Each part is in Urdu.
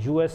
US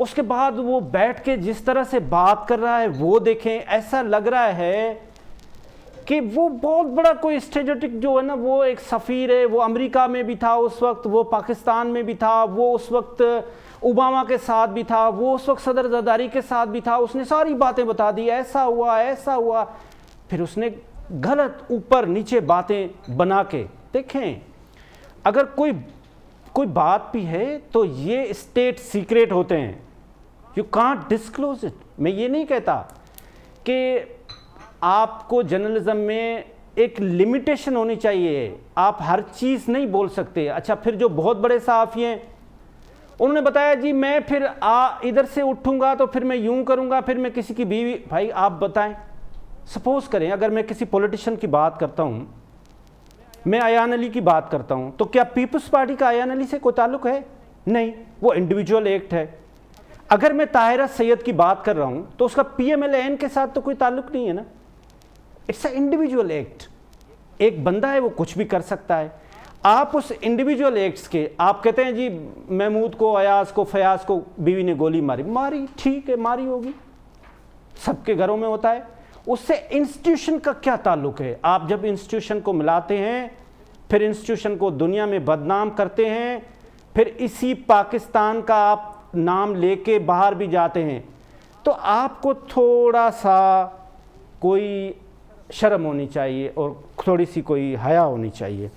اس کے بعد وہ بیٹھ کے جس طرح سے بات کر رہا ہے وہ دیکھیں, ایسا لگ رہا ہے کہ وہ بہت بڑا کوئی اسٹریٹجک جو ہے نا وہ ایک سفیر ہے. وہ امریکہ میں بھی تھا اس وقت, وہ پاکستان میں بھی تھا, وہ اس وقت اوباما کے ساتھ بھی تھا, وہ اس وقت صدر زرداری کے ساتھ بھی تھا. اس نے ساری باتیں بتا دی, ایسا ہوا ایسا ہوا. پھر اس نے غلط اوپر نیچے باتیں بنا کے دیکھیں, اگر کوئی بات بھی ہے تو یہ اسٹیٹ سیکریٹ ہوتے ہیں, یو کانٹ ڈسکلوز اٹ. میں یہ نہیں کہتا کہ آپ کو جرنلزم میں ایک لمیٹیشن ہونی چاہیے, آپ ہر چیز نہیں بول سکتے. اچھا, پھر جو بہت بڑے صحافی ہیں انہوں نے بتایا جی میں پھر ادھر سے اٹھوں گا تو پھر میں یوں کروں گا, پھر میں کسی کی بیوی. بھائی آپ بتائیں, سپوز کریں اگر میں کسی پولیٹیشین کی بات کرتا ہوں, میں ایان علی کی بات کرتا ہوں, تو کیا پیپلز پارٹی کا ایان علی سے کوئی تعلق ہے؟ نہیں, وہ انڈیویجول ایکٹ ہے. اگر میں طاہرہ سید کی بات کر رہا ہوں تو اس کا پی ایم ایل این کے ساتھ تو کوئی تعلق نہیں ہے نا, اٹس اے انڈیویجول ایکٹ. ایک بندہ ہے وہ کچھ بھی کر سکتا ہے. آپ اس انڈیویجول ایکٹس کے آپ کہتے ہیں جی محمود کو, ایاز کو, فیاض کو بیوی نے گولی ماری, ٹھیک ہے ماری ہوگی, سب کے گھروں میں ہوتا ہے. اس سے انسٹیٹیوشن کا کیا تعلق ہے؟ آپ جب انسٹیٹیوشن کو ملاتے ہیں, پھر انسٹیٹیوشن کو دنیا میں بدنام کرتے ہیں, پھر اسی پاکستان کا آپ نام لے کے باہر بھی جاتے ہیں, تو آپ کو تھوڑا سا کوئی شرم ہونی چاہیے اور تھوڑی سی کوئی حیا ہونی چاہیے.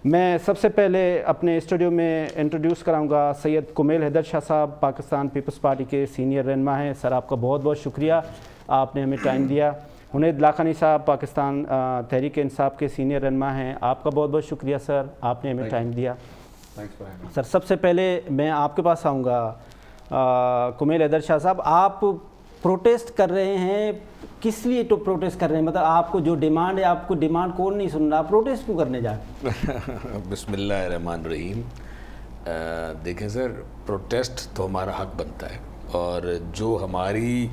میں سب سے پہلے اپنے اسٹوڈیو میں انٹروڈیوس کراؤں گا سید کمیل حیدر شاہ صاحب, پاکستان پیپلز پارٹی کے سینئر رہنما ہیں. سر آپ کا بہت بہت شکریہ, آپ نے ہمیں ٹائم دیا. حنید لاکھانی صاحب پاکستان تحریک انصاف کے سینئر رہنما ہیں, آپ کا بہت بہت شکریہ سر, آپ نے ہمیں ٹائم دیا. سر سب سے پہلے میں آپ کے پاس آؤں گا. کمیل حیدر شاہ صاحب, آپ پروٹیسٹ کر رہے ہیں, کس لیے تو پروٹیسٹ کر رہے ہیں؟ مطلب آپ کو جو ڈیمانڈ ہے, آپ کو ڈیمانڈ کون نہیں سن رہا, پروٹیسٹ کیوں کرنے جا رہے ہیں؟ بسم اللہ الرحمن الرحیم. دیکھیں سر, پروٹیسٹ تو ہمارا حق بنتا ہے, اور جو ہماری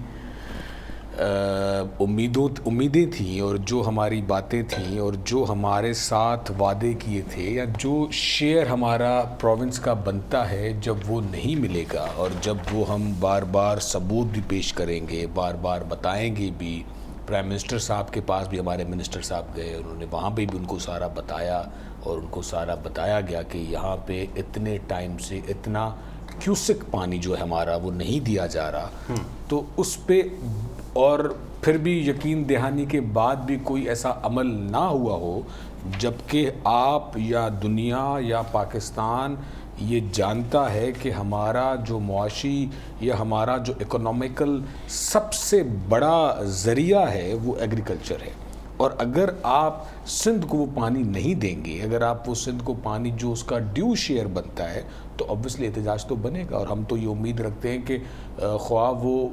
امیدیں تھیں اور جو ہماری باتیں تھیں اور جو ہمارے ساتھ وعدے کیے تھے, یا جو شیئر ہمارا پروونس کا بنتا ہے, جب وہ نہیں ملے گا اور جب وہ ہم بار بار ثبوت بھی پیش کریں گے, بار بار بتائیں گے بھی. پرائم منسٹر صاحب کے پاس بھی ہمارے منسٹر صاحب گئے, انہوں نے وہاں پہ بھی ان کو سارا بتایا, اور ان کو سارا بتایا گیا کہ یہاں پہ اتنے ٹائم سے اتنا کیوسک پانی جو ہے ہمارا وہ نہیں دیا جا رہا. تو اس پہ اور پھر بھی یقین دہانی کے بعد بھی کوئی ایسا عمل نہ ہوا ہو, جبکہ آپ یا دنیا یا پاکستان یہ جانتا ہے کہ ہمارا جو معاشی یا ہمارا جو اکنامیکل سب سے بڑا ذریعہ ہے وہ ایگریکلچر ہے. اور اگر آپ سندھ کو وہ پانی نہیں دیں گے, اگر آپ وہ سندھ کو پانی جو اس کا ڈیو شیئر بنتا ہے, تو obviously احتجاج تو بنے گا. اور ہم تو یہ امید رکھتے ہیں کہ خواہ وہ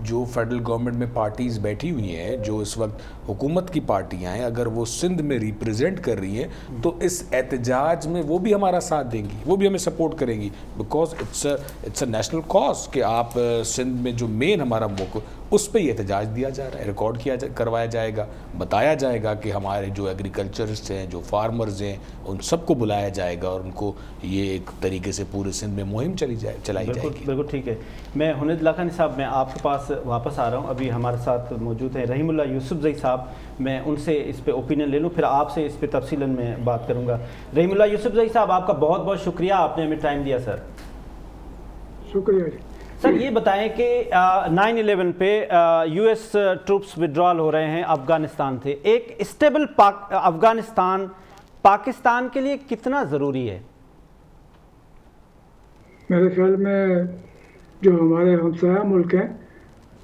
جو فیڈرل گورنمنٹ میں پارٹیز بیٹھی ہوئی ہیں, جو اس وقت حکومت کی پارٹیاں ہیں, اگر وہ سندھ میں ریپریزنٹ کر رہی ہیں, تو اس احتجاج میں وہ بھی ہمارا ساتھ دیں گی, وہ بھی ہمیں سپورٹ کریں گی, because it's a national cause کہ آپ سندھ میں جو مین ہمارا موقع اس پہ یہ احتجاج دیا جا رہا ہے, ریکارڈ کروایا جائے گا, بتایا جائے گا کہ ہمارے جو ایگریکلچرسٹ ہیں, جو فارمرز ہیں, ان سب کو بلایا جائے گا, اور ان کو یہ ایک طریقے سے پورے سندھ میں مہم چلائی جائے گی. بالکل ٹھیک ہے. میں حنید لاکھانی صاحب, میں آپ کے پاس واپس آ رہا ہوں. ابھی ہمارے ساتھ موجود ہیں رحیم اللہ یوسف زئی صاحب, میں ان سے اس پہ اوپینین لے لوں, پھر آپ سے اس پہ تفصیلاً میں بات کروں گا. رحیم اللہ یوسف زئی صاحب, آپ کا بہت بہت شکریہ, آپ نے ہمیں ٹائم دیا. سر شکریہ جی. سر یہ بتائیں کہ 9/11 پہ یو ایس ٹروپس وڈرال ہو رہے ہیں افغانستان سے, ایک اسٹیبل افغانستان پاکستان کے لیے کتنا ضروری ہے؟ میرے خیال میں جو ہمارے ہمسایہ ملک ہیں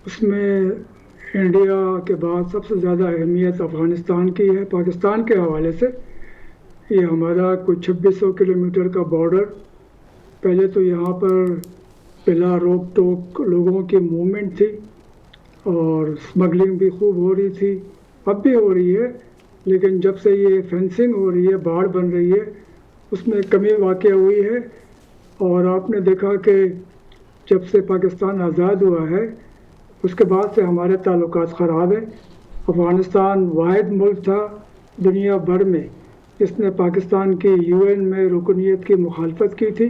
اس میں انڈیا کے بعد سب سے زیادہ اہمیت افغانستان کی ہے. پاکستان کے حوالے سے یہ ہمارا کوئی 2600 کلومیٹر کا بارڈر, پہلے تو یہاں پر بلا روک ٹوک لوگوں کی موومنٹ تھی اور اسمگلنگ بھی خوب ہو رہی تھی, اب بھی ہو رہی ہے, لیکن جب سے یہ فینسنگ ہو رہی ہے, باڑ بن رہی ہے, اس میں کمی واقع ہوئی ہے. اور آپ نے دیکھا کہ جب سے پاکستان آزاد ہوا ہے اس کے بعد سے ہمارے تعلقات خراب ہیں. افغانستان واحد ملک تھا دنیا بھر میں جس نے پاکستان کی UN میں رکنیت کی مخالفت کی تھی.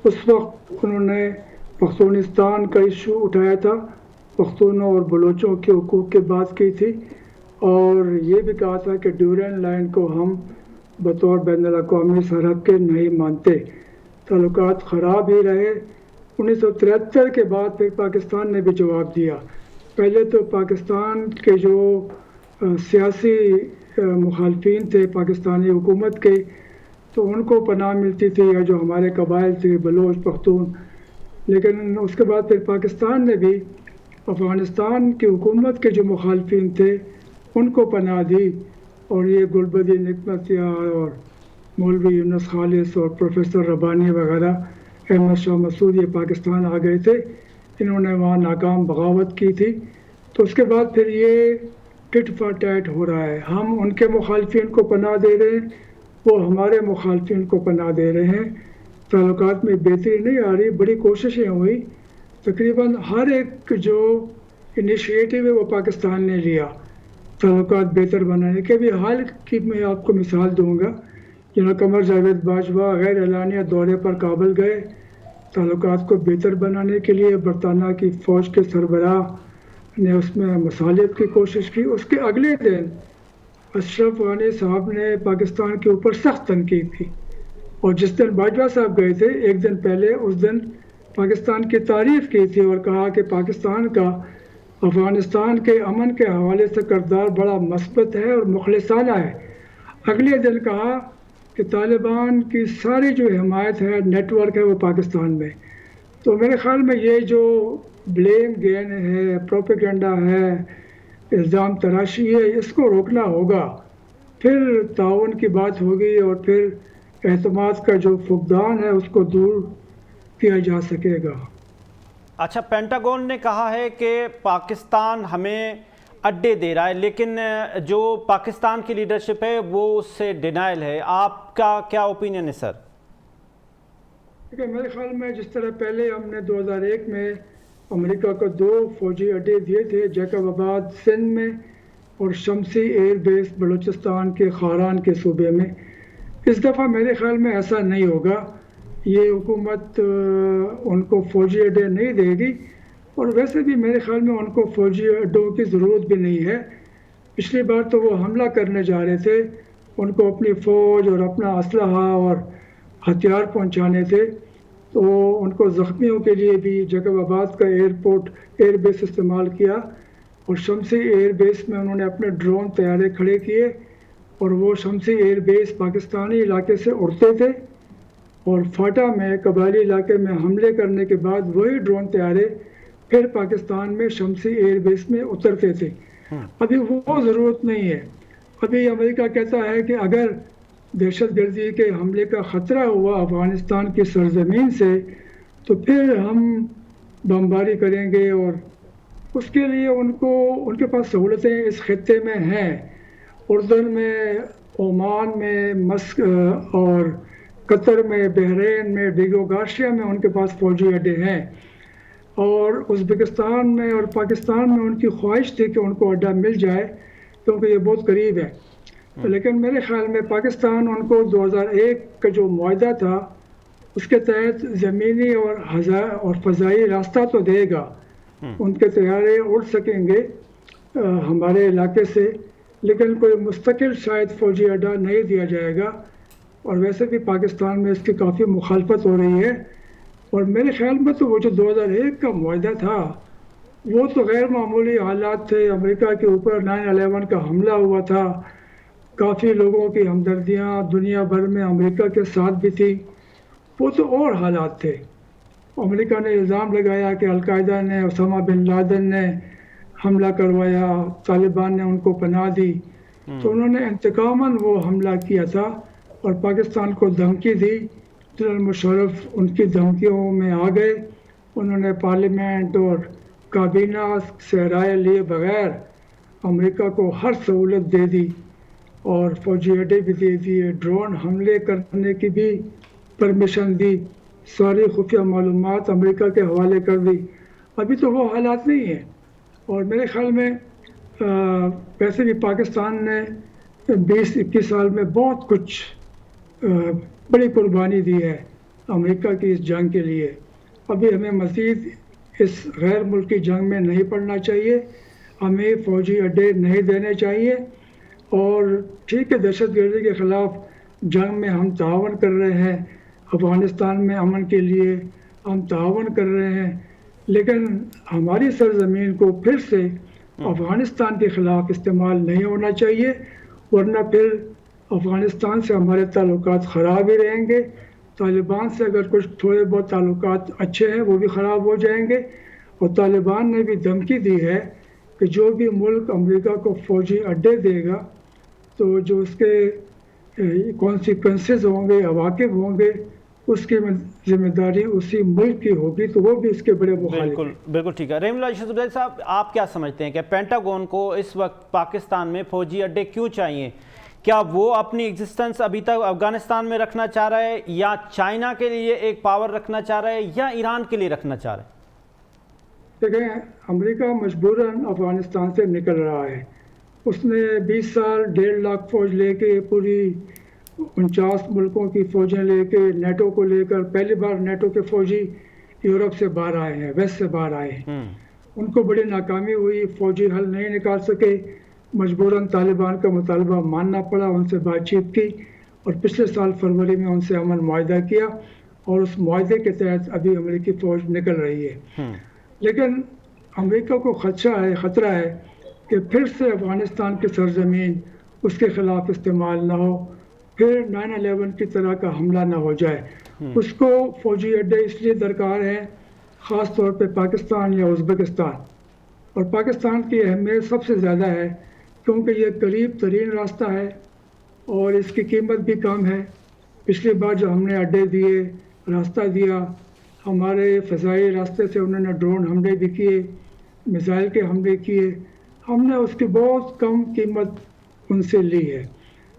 اس وقت انہوں نے پختونستان کا ایشو اٹھایا تھا، پختونوں اور بلوچوں کے حقوق کی بات کی تھی، اور یہ بھی کہا تھا کہ ڈیورینڈ لائن کو ہم بطور بین الاقوامی سرحد کے نہیں مانتے۔ تعلقات خراب ہی رہے۔ 1973 کے بعد پھر پاکستان نے بھی جواب دیا۔ پہلے تو پاکستان کے جو سیاسی مخالفین تھے پاکستانی حکومت کے، تو ان کو پناہ ملتی تھی، یا جو ہمارے قبائل تھے بلوچ پختون، لیکن اس کے بعد پھر پاکستان نے بھی افغانستان کی حکومت کے جو مخالفین تھے ان کو پناہ دی، اور یہ گلبدی نعمتیہ اور مولوی یونس خالص اور پروفیسر ربانی وغیرہ، احمد شاہ مسعود، یہ پاکستان آ گئے تھے، انہوں نے وہاں ناکام بغاوت کی تھی۔ تو اس کے بعد پھر یہ ٹٹ فار ٹیٹ ہو رہا ہے، ہم ان کے مخالفین کو پناہ دے رہے ہیں، وہ ہمارے مخالفین کو پناہ دے رہے ہیں۔ تعلقات میں بہتری نہیں آ رہی، بڑی کوششیں ہوئی، تقریباً ہر ایک جو انیشیٹو ہے وہ پاکستان نے لیا تعلقات بہتر بنانے کے۔ بھی حال کی میں آپ کو مثال دوں گا، جناب قمر جاوید باجوہ غیر اعلانیہ دورے پر کابل گئے تعلقات کو بہتر بنانے کے لیے، برطانیہ کی فوج کے سربراہ نے اس میں مصالحت کی کوشش کی۔ اس کے اگلے دن اشرف غنی صاحب نے پاکستان کے اوپر سخت تنقید کی، اور جس دن باجوہ صاحب گئے تھے ایک دن پہلے اس دن پاکستان کی تعریف کی تھی، اور کہا کہ پاکستان کا افغانستان کے امن کے حوالے سے کردار بڑا مثبت ہے اور مخلصانہ ہے۔ اگلے دن کہا کہ طالبان کی ساری جو حمایت ہے، نیٹ ورک ہے، وہ پاکستان میں۔ تو میرے خیال میں یہ جو بلیم گیم ہے، پروپیگنڈا ہے، الزام تراشی ہے، اس کو روکنا ہوگا، پھر تعاون کی بات ہوگی، اور پھر اعتماد کا جو فقدان ہے اس کو دور کیا جا سکے گا۔ اچھا، پینٹاگون نے کہا ہے کہ پاکستان ہمیں اڈے دے رہا ہے، لیکن جو پاکستان کی لیڈرشپ ہے وہ اس سے ڈینائل ہے۔ آپ کا کیا اوپینین ہے سر؟ دیکھیں، میرے خیال میں جس طرح پہلے ہم نے 2001 میں امریکہ کو 2 فوجی اڈے دیے تھے، جیکب آباد سندھ میں اور شمسی ایئر بیس بلوچستان کے خاران کے صوبے میں، اس دفعہ میرے خیال میں ایسا نہیں ہوگا۔ یہ حکومت ان کو فوجی اڈے نہیں دے گی، اور ویسے بھی میرے خیال میں ان کو فوجی اڈوں کی ضرورت بھی نہیں ہے۔ پچھلی بار تو وہ حملہ کرنے جا رہے تھے، ان کو اپنی فوج اور اپنا اسلحہ اور ہتھیار پہنچانے تھے، تو ان کو زخمیوں کے لیے بھی جیکب آباد کا ایئر بیس استعمال کیا، اور شمسی ایئر بیس میں انہوں نے اپنے ڈرون طیارے کھڑے کیے، اور وہ شمسی ایئر بیس پاکستانی علاقے سے اڑتے تھے، اور فاٹا میں قبائلی علاقے میں حملے کرنے کے بعد وہی ڈرون طیارے پھر پاکستان میں شمسی ایئر بیس میں اترتے تھے۔ ابھی وہ ضرورت نہیں ہے۔ ابھی امریکہ کہتا ہے کہ اگر دہشت گردی کے حملے کا خطرہ ہوا افغانستان کی سرزمین سے تو پھر ہم بمباری کریں گے، اور اس کے لیے ان کے پاس سہولتیں اس خطے میں ہیں۔ اردن میں، عمان میں، مسک اور قطر میں، بحرین میں، ڈیگو گارشیا میں ان کے پاس فوجی اڈے ہیں، اور ازبکستان میں اور پاکستان میں ان کی خواہش تھی کہ ان کو اڈا مل جائے کیونکہ یہ بہت قریب ہے۔ لیکن میرے خیال میں پاکستان ان کو 2001 کا جو معاہدہ تھا اس کے تحت زمینی اور فضائی راستہ تو دے گا، ان کے طیارے اڑ سکیں گے ہمارے علاقے سے، لیکن کوئی مستقل شاید فوجی اڈا نہیں دیا جائے گا، اور ویسے بھی پاکستان میں اس کی کافی مخالفت ہو رہی ہے۔ اور میرے خیال میں تو وہ جو 2001 کا معاہدہ تھا وہ تو غیر معمولی حالات تھے، امریکہ کے اوپر 9/11 کا حملہ ہوا تھا، کافی لوگوں کی ہمدردیاں دنیا بھر میں امریکہ کے ساتھ بھی تھی، وہ تو اور حالات تھے۔ امریکہ نے الزام لگایا کہ القاعدہ نے، اسامہ بن لادن نے حملہ کروایا، طالبان نے ان کو پناہ دی، تو انہوں نے انتقاماً وہ حملہ کیا تھا اور پاکستان کو دھمکی دی۔ جنرل مشرف ان کی دھمکیوں میں آ گئے، انہوں نے پارلیمنٹ اور کابینہ سے رائے لیے بغیر امریکہ کو ہر سہولت دے دی، اور فوجی اڈے بھی دے دیے، ڈرون حملے کرنے کی بھی پرمیشن دی، ساری خفیہ معلومات امریکہ کے حوالے کر دی۔ ابھی تو وہ حالات نہیں ہیں، اور میرے خیال میں ویسے بھی پاکستان نے 20-21 سال میں بہت کچھ بڑی قربانی دی ہے امریکہ کی اس جنگ کے لیے۔ ابھی ہمیں مزید اس غیر ملکی جنگ میں نہیں پڑنا چاہیے، ہمیں فوجی اڈے نہیں دینے چاہیے، اور ٹھیک ہے دہشت گردی کے خلاف جنگ میں ہم تعاون کر رہے ہیں، افغانستان میں امن کے لیے ہم تعاون کر رہے ہیں، لیکن ہماری سرزمین کو پھر سے افغانستان کے خلاف استعمال نہیں ہونا چاہیے، ورنہ پھر افغانستان سے ہمارے تعلقات خراب ہی رہیں گے، طالبان سے اگر کچھ تھوڑے بہت تعلقات اچھے ہیں وہ بھی خراب ہو جائیں گے، اور طالبان نے بھی دھمکی دی ہے کہ جو بھی ملک امریکہ کو فوجی اڈے دے گا تو جو اس کے کانسیکوینسز ہوں گے، عواقب ہوں گے، اس کی ذمہ داری اسی ملک کی ہوگی، تو وہ بھی اس کے بڑے مخالف ہیں۔ بالکل ٹھیک ہے۔ رحیم اللہ یوسف زئی صاحب، آپ کیا سمجھتے ہیں کہ پینٹاگون کو اس وقت پاکستان میں فوجی اڈے کیوں چاہیے؟ کیا وہ اپنی ایگزسٹنس ابھی تک افغانستان میں رکھنا چاہ رہا ہے، یا چائنا کے لیے ایک پاور رکھنا چاہ رہا ہے، یا ایران کے لیے رکھنا چاہ رہا ہے؟ دیکھیں، امریکہ مجبوراً افغانستان سے نکل رہا ہے، اس نے 20 سال 1.5 لاکھ فوج لے کے، پوری 49 ملکوں کی فوجیں لے کے، نیٹو کو لے کر، پہلی بار نیٹو کے فوجی یورپ سے باہر آئے ہیں، ویسٹ سے باہر آئے ہیں، ان کو بڑی ناکامی ہوئی، فوجی حل نہیں نکال سکے، مجبوراً طالبان کا مطالبہ ماننا پڑا، ان سے بات چیت کی، اور پچھلے سال فروری میں ان سے امن معاہدہ کیا، اور اس معاہدے کے تحت ابھی امریکی فوج نکل رہی ہے۔ لیکن امریکہ کو خطرہ ہے کہ پھر سے افغانستان کی سرزمین اس کے خلاف استعمال نہ ہو، پھر 9/11 کی طرح کا حملہ نہ ہو جائے۔ اس کو فوجی اڈے اس لیے درکار ہیں، خاص طور پہ پاکستان یا ازبکستان، اور پاکستان کی اہمیت سب سے زیادہ ہے کیونکہ یہ قریب ترین راستہ ہے اور اس کی قیمت بھی کم ہے۔ پچھلی بار جو ہم نے اڈے دیے، راستہ دیا، ہمارے فضائی راستے سے انہوں نے ڈرون حملے بھی کیے، میزائل کے حملے کیے، ہم نے اس کی بہت کم قیمت ان سے لی ہے۔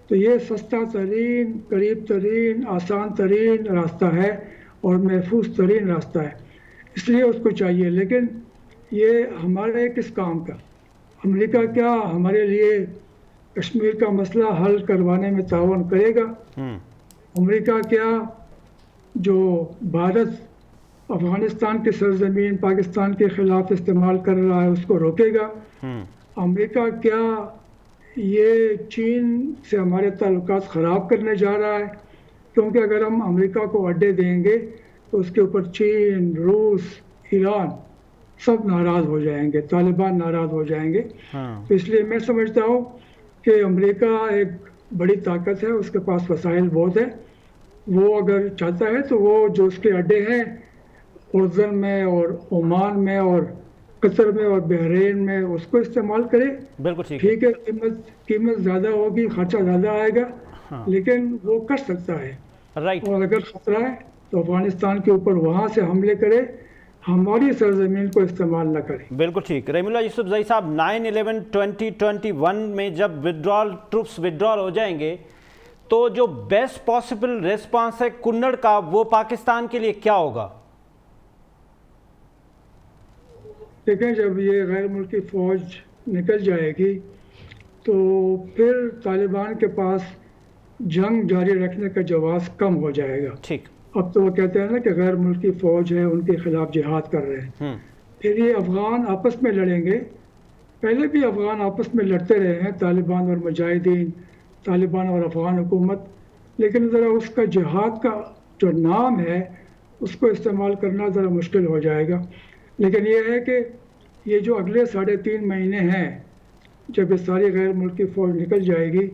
تو یہ سستا ترین، قریب ترین، آسان ترین راستہ ہے اور محفوظ ترین راستہ ہے، اس لیے اس کو چاہیے۔ لیکن یہ ہمارے کس کام کا؟ امریکہ کیا ہمارے لیے کشمیر کا مسئلہ حل کروانے میں تعاون کرے گا؟ امریکہ کیا جو بھارت افغانستان کی سرزمین پاکستان کے خلاف استعمال کر رہا ہے اس کو روکے گا؟ امریکہ کیا یہ چین سے ہمارے تعلقات خراب کرنے جا رہا ہے؟ کیونکہ اگر ہم امریکہ کو اڈے دیں گے تو اس کے اوپر چین، روس، ایران سب ناراض ہو جائیں گے، طالبان ناراض ہو جائیں گے۔ تو اس لیے میں سمجھتا ہوں کہ امریکہ ایک بڑی طاقت ہے، اس کے پاس وسائل بہت ہیں، وہ اگر چاہتا ہے تو وہ جو اس کے اڈے ہیں اردن میں اور عمان میں اور قطر میں اور بحرین میں، اس کو استعمال کرے۔ بالکل ٹھیک ہے، قیمت زیادہ ہوگی، خرچہ زیادہ آئے گا، لیکن وہ کر سکتا ہے۔ اور اگر خطرہ ہے تو افغانستان کے اوپر وہاں سے حملے کرے، ہماری سرزمین کو استعمال نہ کرے۔ بالکل ٹھیک۔ رحیم اللہ یوسف زئی صاحب، 9/11/2021 میں جب ٹروپس وڈرال ہو جائیں گے تو جو بیسٹ پاسبل ریسپانس ہے کنڑ کا، وہ پاکستان کے لیے کیا ہوگا؟ دیکھیں، جب یہ غیر ملکی فوج نکل جائے گی تو پھر طالبان کے پاس جنگ جاری رکھنے کا جواز کم ہو جائے گا۔ ٹھیک، اب تو وہ کہتے ہیں نا کہ غیر ملکی فوج ہے، ان کے خلاف جہاد کر رہے ہیں۔ پھر یہ افغان آپس میں لڑیں گے، پہلے بھی افغان آپس میں لڑتے رہے ہیں، طالبان اور مجاہدین، طالبان اور افغان حکومت، لیکن ذرا اس کا جہاد کا جو نام ہے اس کو استعمال کرنا ذرا مشکل ہو جائے گا۔ لیکن یہ ہے کہ یہ جو اگلے 3.5 مہینے ہیں، جب یہ ساری غیر ملکی فوج نکل جائے گی،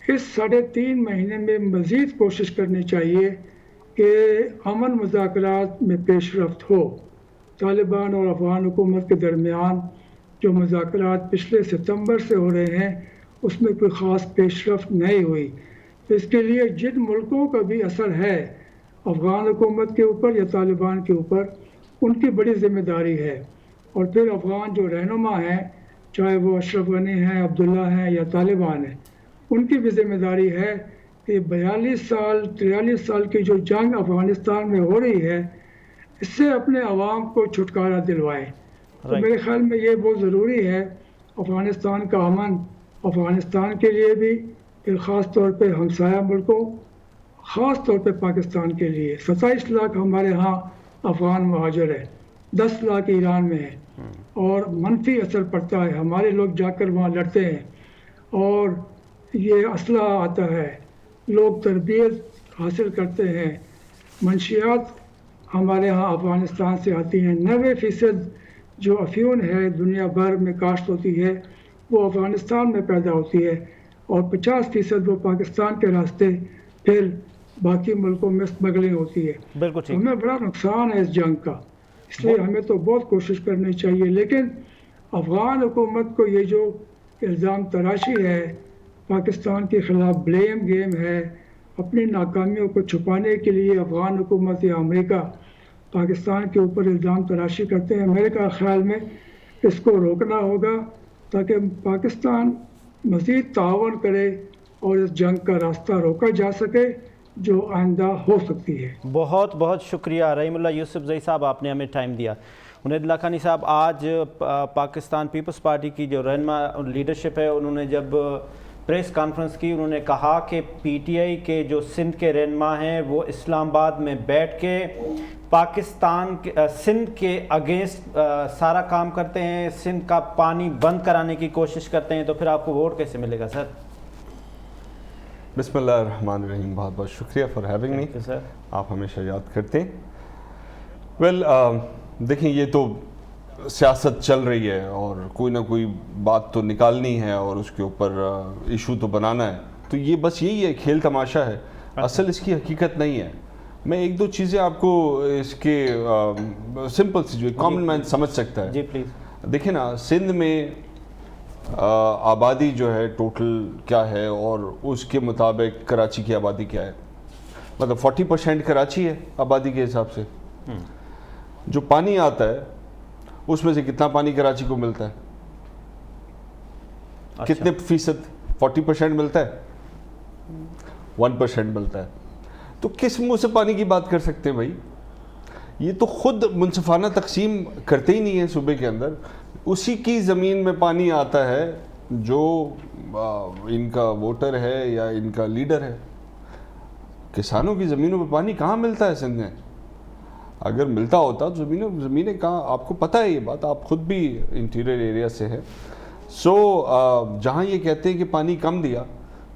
اس 3.5 مہینے میں مزید کوشش کرنی چاہیے کہ امن مذاکرات میں پیش رفت ہو۔ طالبان اور افغان حکومت کے درمیان جو مذاکرات پچھلے ستمبر سے ہو رہے ہیں اس میں کوئی خاص پیش رفت نہیں ہوئی، تو اس کے لیے جن ملکوں کا بھی اثر ہے افغان حکومت کے اوپر یا طالبان کے اوپر، ان کی بڑی ذمہ داری ہے۔ اور پھر افغان جو رہنما ہیں، چاہے وہ اشرف غنی ہیں، عبداللہ ہیں یا طالبان ہیں، ان کی بھی ذمہ داری ہے کہ 43 سال کی جو جنگ افغانستان میں ہو رہی ہے، اس سے اپنے عوام کو چھٹکارا دلوائیں۔ تو میرے خیال میں یہ بہت ضروری ہے، افغانستان کا امن افغانستان کے لیے بھی، پھر خاص طور پہ ہمسایہ ملکوں، خاص طور پہ پاکستان کے لیے۔ 27 لاکھ ہمارے ہاں افغان مہاجر ہے، 10 لاکھ ایران میں ہے، اور منفی اثر پڑتا ہے. ہمارے لوگ جا کر وہاں لڑتے ہیں اور یہ اسلحہ آتا ہے، لوگ تربیت حاصل کرتے ہیں. منشیات ہمارے ہاں افغانستان سے آتی ہیں. 90% جو افیون ہے دنیا بھر میں کاشت ہوتی ہے وہ افغانستان میں پیدا ہوتی ہے، اور 50% وہ پاکستان کے راستے پھر باقی ملکوں میں اسمگلنگ ہوتی ہے. بالکل ٹھیک. ہمیں بڑا نقصان ہے اس جنگ کا، اس لیے ہمیں تو بہت کوشش کرنی چاہیے. لیکن افغان حکومت کو یہ جو الزام تراشی ہے، پاکستان کے خلاف بلیم گیم ہے، اپنی ناکامیوں کو چھپانے کے لیے افغان حکومت یا امریکہ پاکستان کے اوپر الزام تراشی کرتے ہیں. میرے خیال میں اس کو روکنا ہوگا تاکہ پاکستان مزید تعاون کرے اور اس جنگ کا راستہ روکا جا سکے جو آئندہ ہو سکتی ہے. بہت بہت شکریہ رحیم اللہ یوسف زئی صاحب، آپ نے ہمیں ٹائم دیا. عنید لاکھانی صاحب، آج پاکستان پیپلز پارٹی کی جو رہنما لیڈرشپ ہے انہوں نے جب پریس کانفرنس کی، انہوں نے کہا کہ پی ٹی آئی کے جو سندھ کے رہنما ہیں وہ اسلام آباد میں بیٹھ کے پاکستان سندھ کے اگینسٹ سارا کام کرتے ہیں، سندھ کا پانی بند کرانے کی کوشش کرتے ہیں، تو پھر آپ کو ووٹ کیسے ملے گا سر؟ بسم اللہ الرحمن الرحیم. بہت بہت شکریہ فار ہیونگ می. سر آپ ہمیشہ یاد کرتے ہیں. ویل دیکھیں، یہ تو سیاست چل رہی ہے اور کوئی نہ کوئی بات تو نکالنی ہے اور اس کے اوپر ایشو تو بنانا ہے، تو یہ بس یہی ہے، کھیل تماشا ہے، اصل اس کی حقیقت نہیں ہے. میں ایک دو چیزیں آپ کو اس کے سمپل سی جو کامن مین سمجھ سکتا ہے. جی پلیز. دیکھیں نا، سندھ میں آبادی جو ہے ٹوٹل کیا ہے اور اس کے مطابق کراچی کی آبادی کیا ہے. مطلب 40% کراچی ہے آبادی کے حساب سے. جو پانی آتا ہے اس میں سے کتنا پانی کراچی کو ملتا ہے؟ کتنے فیصد؟ 40% ملتا ہے، 1% ملتا ہے. تو کس منہ سے پانی کی بات کر سکتے ہیں بھائی؟ یہ تو خود منصفانہ تقسیم کرتے ہی نہیں ہیں صوبے کے اندر. اسی کی زمین میں پانی آتا ہے جو ان کا ووٹر ہے یا ان کا لیڈر ہے. کسانوں کی زمینوں پہ پانی کہاں ملتا ہے سندھ میں؟ اگر ملتا ہوتا تو زمینیں کہاں؟ آپ کو پتہ ہے یہ بات، آپ خود بھی انٹیریئر ایریا سے ہیں. سو جہاں یہ کہتے ہیں کہ پانی کم دیا،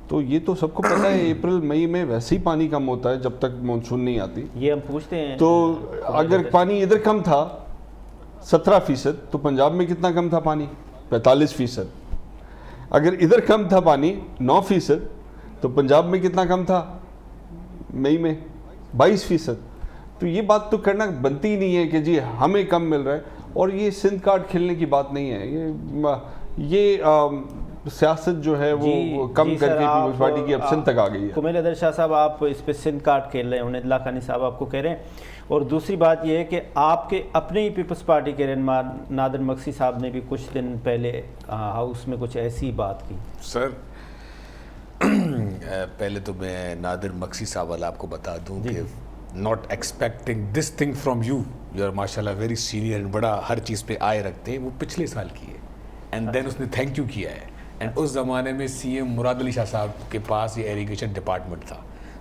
تو یہ تو سب کو پتہ ہے اپریل مئی میں ویسے ہی پانی کم ہوتا ہے جب تک مانسون نہیں آتی. یہ ہم پوچھتے ہیں، تو اگر پانی ادھر کم تھا 17%، تو پنجاب میں کتنا کم تھا پانی؟ 45%. اگر ادھر کم تھا پانی 9%، تو پنجاب میں کتنا کم تھا مئی میں؟ 22%. تو یہ بات تو کرنا بنتی ہی نہیں ہے کہ جی ہمیں کم مل رہا ہے. اور یہ سندھ کارڈ کھیلنے کی بات نہیں ہے. یہ سیاست جو ہے وہ کم کر کے پیپلز پارٹی کی اب سندھ تک آ گئی ہے. کمیل ادر شاہ صاحب، آپ اس پہ سندھ کارڈ کھیل رہے ہیں، عنید لاکھانی صاحب آپ کو کہہ رہے ہیں. اور دوسری بات یہ ہے کہ آپ کے اپنے ہی پیپلز پارٹی کے رہنما نادر مکسی صاحب نے بھی کچھ دن پہلے ہاؤس میں کچھ ایسی بات کی. سر پہلے تو میں نادر مکسی صاحب والا آپ کو بتا دوں کہ not expecting this thing from you are ماشاءاللہ ویری سینئر، بڑا ہر چیز پہ آئے رکھتے ہیں. وہ پچھلے سال کی ہے اینڈ دین اس نے تھینک یو کیا ہے. اینڈ اس زمانے میں سی ایم مراد علی شاہ صاحب کے پاس یہ ایریگیشن ڈپارٹمنٹ تھا.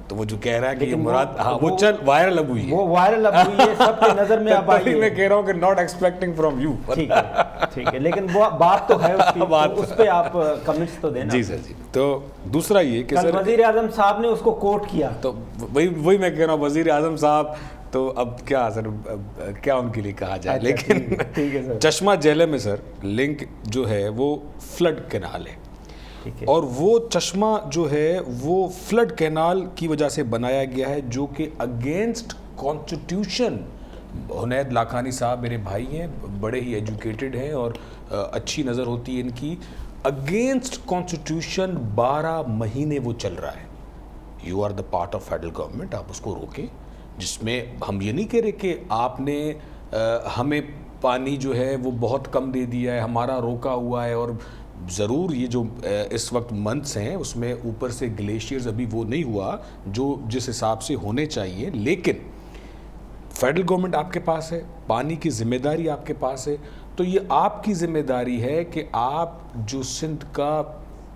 تو وہ جو کہہ رہا ہے کہ یہ مراد، ہاں وہ چل وائرل اب ہوئی ہے، وہ وائرل اب ہوئی ہے، سب کے نظر میں اب آئی ہے. میں کہہ رہا ہوں کہ not expecting from you. ٹھیک ہے ٹھیک ہے، لیکن وہ بات تو ہے اس کی، اس پہ آپ کمنٹس تو دینا. جی سر جی. تو دوسرا یہ کہ کل سر وزیر اعظم صاحب نے اس کو کوٹ کیا. تو وہی میں کہہ رہا ہوں، وزیر اعظم صاحب تو اب کیا سر کیا ان کے لیے کہا جائے. لیکن چشمہ جیلے میں سر لنک جو ہے وہ فلڈ کینال ہے، اور وہ چشمہ جو ہے وہ فلڈ کینال کی وجہ سے بنایا گیا ہے جو کہ اگینسٹ کانسٹیٹیوشن. عنید لاکھانی صاحب میرے بھائی ہیں، بڑے ہی ایجوکیٹڈ ہیں اور اچھی نظر ہوتی ہے ان کی. اگینسٹ کانسٹیٹیوشن 12 مہینے وہ چل رہا ہے. You are the part of federal government, آپ اس کو روکیں. جس میں ہم یہ نہیں کہہ رہے کہ آپ نے ہمیں پانی جو ہے وہ بہت کم دے دیا ہے، ہمارا روکا ہوا ہے. اور ضرور یہ جو اس وقت منتھس ہیں اس میں اوپر سے گلیشیئرز ابھی وہ نہیں ہوا جو جس حساب سے ہونے چاہیے. لیکن فیڈرل گورنمنٹ آپ کے پاس ہے، پانی کی ذمہ داری آپ کے پاس ہے. تو یہ آپ کی ذمہ داری ہے کہ آپ جو سندھ کا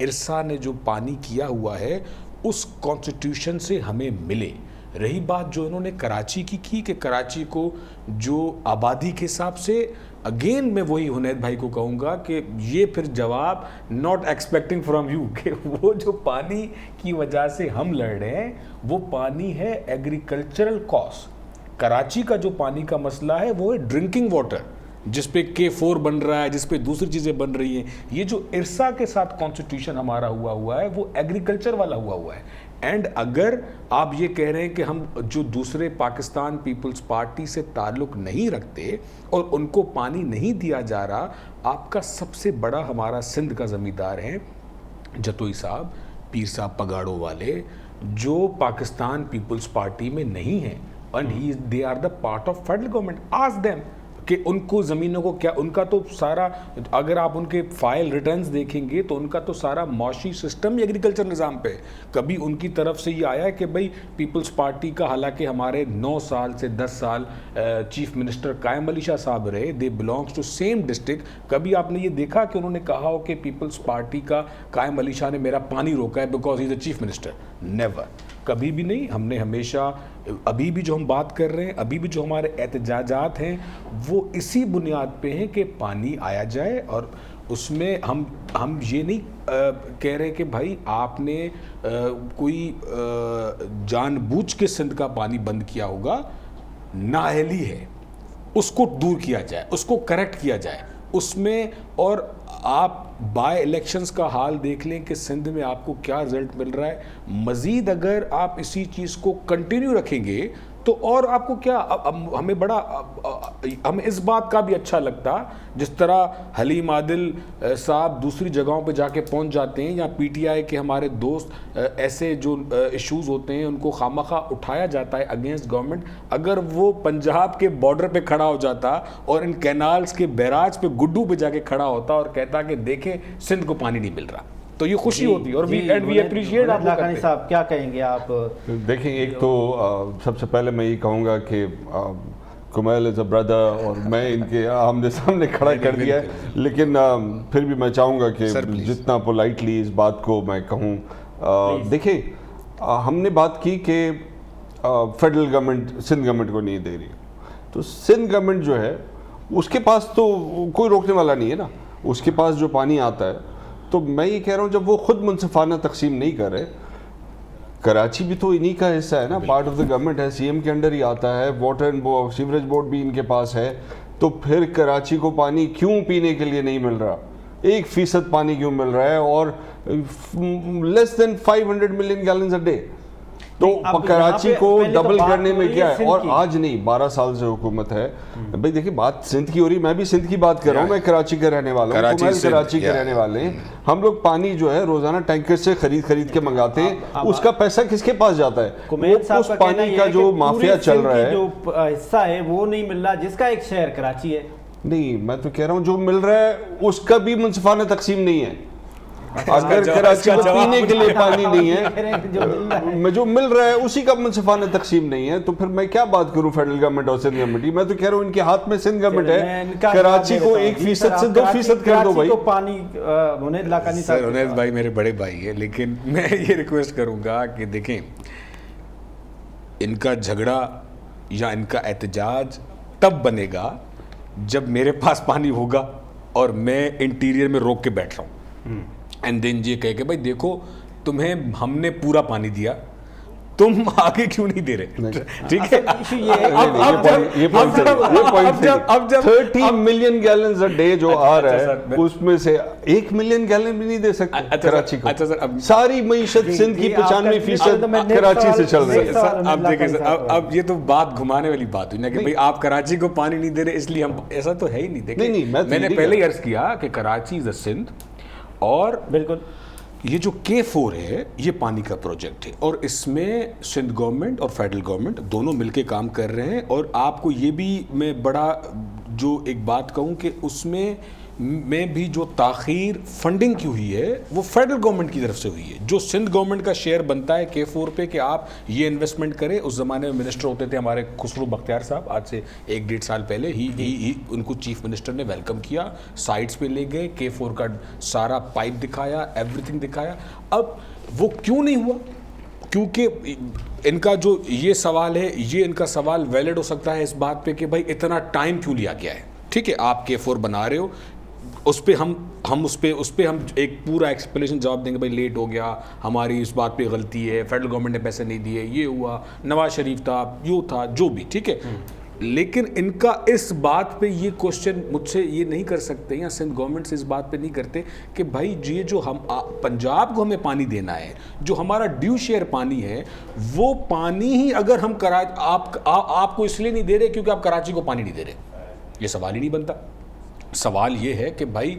عرصہ نے جو پانی کیا ہوا ہے اس کانسٹیٹیوشن سے ہمیں ملے. رہی بات جو انہوں نے کراچی کی کہ کراچی کو جو آبادی کے حساب سے اگین میں وہی حنید بھائی کو کہوں گا کہ یہ پھر جواب ناٹ ایکسپیکٹنگ فرام یو کہ وہ جو پانی کی وجہ سے ہم لڑ رہے ہیں وہ پانی ہے ایگریکلچرل کاسٹ. کراچی کا جو پانی کا مسئلہ ہے وہ ہے ڈرنکنگ واٹر جس پہ K4 بن رہا ہے, جس پہ دوسری چیزیں بن رہی ہیں. یہ جو ارسا کے ساتھ کانسٹیٹیوشن ہمارا ہوا ہے وہ ایگریکلچر والا ہوا ہے. اینڈ اگر آپ یہ کہہ رہے ہیں کہ ہم جو دوسرے پاکستان پیپلز پارٹی سے تعلق نہیں رکھتے اور ان کو پانی نہیں دیا جا رہا, آپ کا سب سے بڑا ہمارا سندھ کا زمیندار ہے جتوئی صاحب, پیر صاحب پگاڑوں والے, جو پاکستان پیپلز پارٹی میں نہیں ہیں and they are the part of federal government. Ask them کہ ان کو زمینوں کو کیا, ان کا تو سارا, اگر آپ ان کے فائل ریٹرنز دیکھیں گے تو ان کا تو سارا معاشی سسٹم ہی ایگریکلچر نظام پہ. کبھی ان کی طرف سے یہ آیا ہے کہ بھئی پیپلز پارٹی کا, حالانکہ ہمارے 9 سال سے 10 سال چیف منسٹر قائم علی شاہ صاحب رہے, دے بلانگس ٹو سیم ڈسٹرکٹ, کبھی آپ نے یہ دیکھا کہ انہوں نے کہا ہو کہ پیپلز پارٹی کا قائم علی شاہ نے میرا پانی روکا ہے because he is a chief minister? Never, کبھی بھی نہیں. ہم نے ہمیشہ, ابھی بھی جو ہم بات کر رہے ہیں, ابھی بھی جو ہمارے احتجاجات ہیں وہ اسی بنیاد پہ ہیں کہ پانی آیا جائے. اور اس میں ہم یہ نہیں کہہ رہے کہ بھائی آپ نے کوئی جان بوجھ کے سندھ کا پانی بند کیا ہوگا. نااہلی ہے, اس کو دور کیا جائے, اس کو کریکٹ کیا جائے اس میں. اور آپ بائی الیکشنز کا حال دیکھ لیں کہ سندھ میں آپ کو کیا رزلٹ مل رہا ہے. مزید اگر آپ اسی چیز کو کنٹینیو رکھیں گے تو اور آپ کو کیا, ہمیں بڑا, ہمیں اس بات کا بھی اچھا لگتا جس طرح حلیم عادل صاحب دوسری جگہوں پہ جا کے پہنچ جاتے ہیں, یا پی ٹی آئی کے ہمارے دوست ایسے جو ایشوز ہوتے ہیں ان کو خامخواہ اٹھایا جاتا ہے اگینسٹ گورنمنٹ. اگر وہ پنجاب کے بارڈر پہ کھڑا ہو جاتا اور ان کینالز کے بیراج پہ گڈو پہ جا کے کھڑا ہوتا اور کہتا کہ دیکھیں سندھ کو پانی نہیں مل رہا, تو یہ خوشی ہوتی ہے. اور وی اپریشیٹ. آپ لاکھانی صاحب کیا کہیں گے آپ؟ دیکھیں, ایک تو سب سے پہلے میں یہ کہوں گا کہ کمیل از اے بردر, اور میں ان کے آمنے سامنے کھڑا کر دیا ہے, لیکن پھر بھی میں چاہوں گا کہ جتنا پولائٹلی اس بات کو میں کہوں. دیکھیں, ہم نے بات کی کہ فیڈرل گورنمنٹ سندھ گورنمنٹ کو نہیں دے رہی, تو سندھ گورنمنٹ جو ہے اس کے پاس تو کوئی روکنے والا نہیں ہے نا, اس کے پاس جو پانی آتا ہے. تو میں یہ کہہ رہا ہوں جب وہ خود منصفانہ تقسیم نہیں کر رہے, کراچی بھی تو انہی کا حصہ ہے نا, پارٹ آف دا گورنمنٹ ہے, سی ایم کے انڈر ہی آتا ہے, واٹر اینڈ سیوریج بورڈ بھی ان کے پاس ہے, تو پھر کراچی کو پانی کیوں پینے کے لیے نہیں مل رہا؟ 1% پانی کیوں مل رہا ہے, اور لیس دین 500 ملین گیلنز اے ڈے. تو کراچی کو ڈبل کرنے میں کیا ہے؟ اور آج نہیں, 12 سال سے حکومت ہے. بھائی دیکھیں, بات سندھ کی ہو رہی, میں بھی سندھ کی بات کر رہا ہوں, میں کراچی کے رہنے والا ہوں, کراچی کے رہنے والے ہیں. ہم لوگ پانی جو ہے روزانہ ٹینکر سے خرید کے منگاتے ہیں, اس کا پیسہ کس کے پاس جاتا ہے؟ اس پانی کا جو مافیا چل رہا ہے, جو حصہ ہے وہ نہیں مل رہا, جس کا ایک شہر کراچی ہے. نہیں, میں تو کہہ رہا ہوں جو مل رہا ہے اس کا بھی منصفانہ تقسیم نہیں ہے. اگر کراچی کو پینے کے لیے پانی نہیں ہے, جو مل رہا ہے اسی کا منصفانہ تقسیم نہیں ہے, تو پھر میں کیا بات کروں فیڈرل گورنمنٹ اور سندھ گورنمنٹ کی؟ میں تو کہہ رہا ہوں ان کے ہاتھ میں سندھ گورنمنٹ ہے, کراچی کو 1% سے 2% کر دو بھائی. سر حنید بھائی میرے بڑے بھائی ہیں, لیکن میں یہ ریکویسٹ کروں گا کہ دیکھیں, ان کا جھگڑا یا ان کا احتجاج تب بنے گا جب میرے پاس پانی ہوگا اور میں انٹیریئر میں روک کے بیٹھ رہا ہوں, اینڈ دین یہ کہہ کہ بھائی دیکھو تمہیں ہم نے پورا پانی دیا, تم آگے کیوں نہیں دے رہے؟ ٹھیک ہے, اب جب 30 ملین گیلنز اے ڈے جو آ رہا ہے اس میں سے 1 ملین گیلن بھی نہیں دے سکتے کراچی کو. اچھا سر, ساری معیشت سندھ کی 95% کراچی سے چل رہی ہے. اب دیکھیں سر, اب یہ تو بات گھمانے والی بات ہوئی نا کہ بھائی آپ کراچی کو پانی نہیں دے رہے اس لیے ہم, ایسا تو ہے ہی نہیں. دیکھیں میں نے پہلے ہی عرض کیا کہ کراچی از اے سندھ, اور بالکل یہ جو K4 ہے یہ پانی کا پروجیکٹ ہے, اور اس میں سندھ گورنمنٹ اور فیڈرل گورنمنٹ دونوں مل کے کام کر رہے ہیں. اور آپ کو یہ بھی میں بڑا جو ایک بات کہوں کہ اس میں بھی جو تاخیر فنڈنگ کی ہوئی ہے وہ فیڈرل گورنمنٹ کی طرف سے ہوئی ہے. جو سندھ گورنمنٹ کا شیئر بنتا ہے K4 پہ کہ آپ یہ انویسٹمنٹ کریں, اس زمانے میں منسٹر ہوتے تھے ہمارے خسرو بختیار صاحب, آج سے 1-1.5 سال پہلے ہی ان کو چیف منسٹر نے ویلکم کیا, سائٹس پہ لے گئے, K4 کا سارا پائپ دکھایا, ایوری تھنگ دکھایا. اب وہ کیوں نہیں ہوا؟ کیونکہ ان کا جو یہ سوال ہے یہ ان کا سوال ویلڈ ہو سکتا ہے اس بات پہ کہ بھائی اتنا ٹائم کیوں لیا گیا ہے. ٹھیک ہے, آپ K4 بنا رہے ہو, اس پہ ہم اس پہ ہم ایک پورا ایکسپلینیشن جواب دیں گے بھائی لیٹ ہو گیا, ہماری اس بات پہ غلطی ہے, فیڈرل گورنمنٹ نے پیسے نہیں دیے, یہ ہوا, نواز شریف تھا, یوں تھا, جو بھی. ٹھیک ہے, لیکن ان کا اس بات پہ یہ کوشچن مجھ سے یہ نہیں کر سکتے یا سندھ گورنمنٹ سے اس بات پہ نہیں کرتے کہ بھائی یہ جو ہم پنجاب کو ہمیں پانی دینا ہے, جو ہمارا ڈیو شیئر پانی ہے, وہ پانی ہی اگر ہم آپ کو اس لیے نہیں دے رہے کیونکہ آپ کراچی کو پانی نہیں دے رہے, یہ سوال ہی نہیں بنتا. سوال یہ ہے کہ بھائی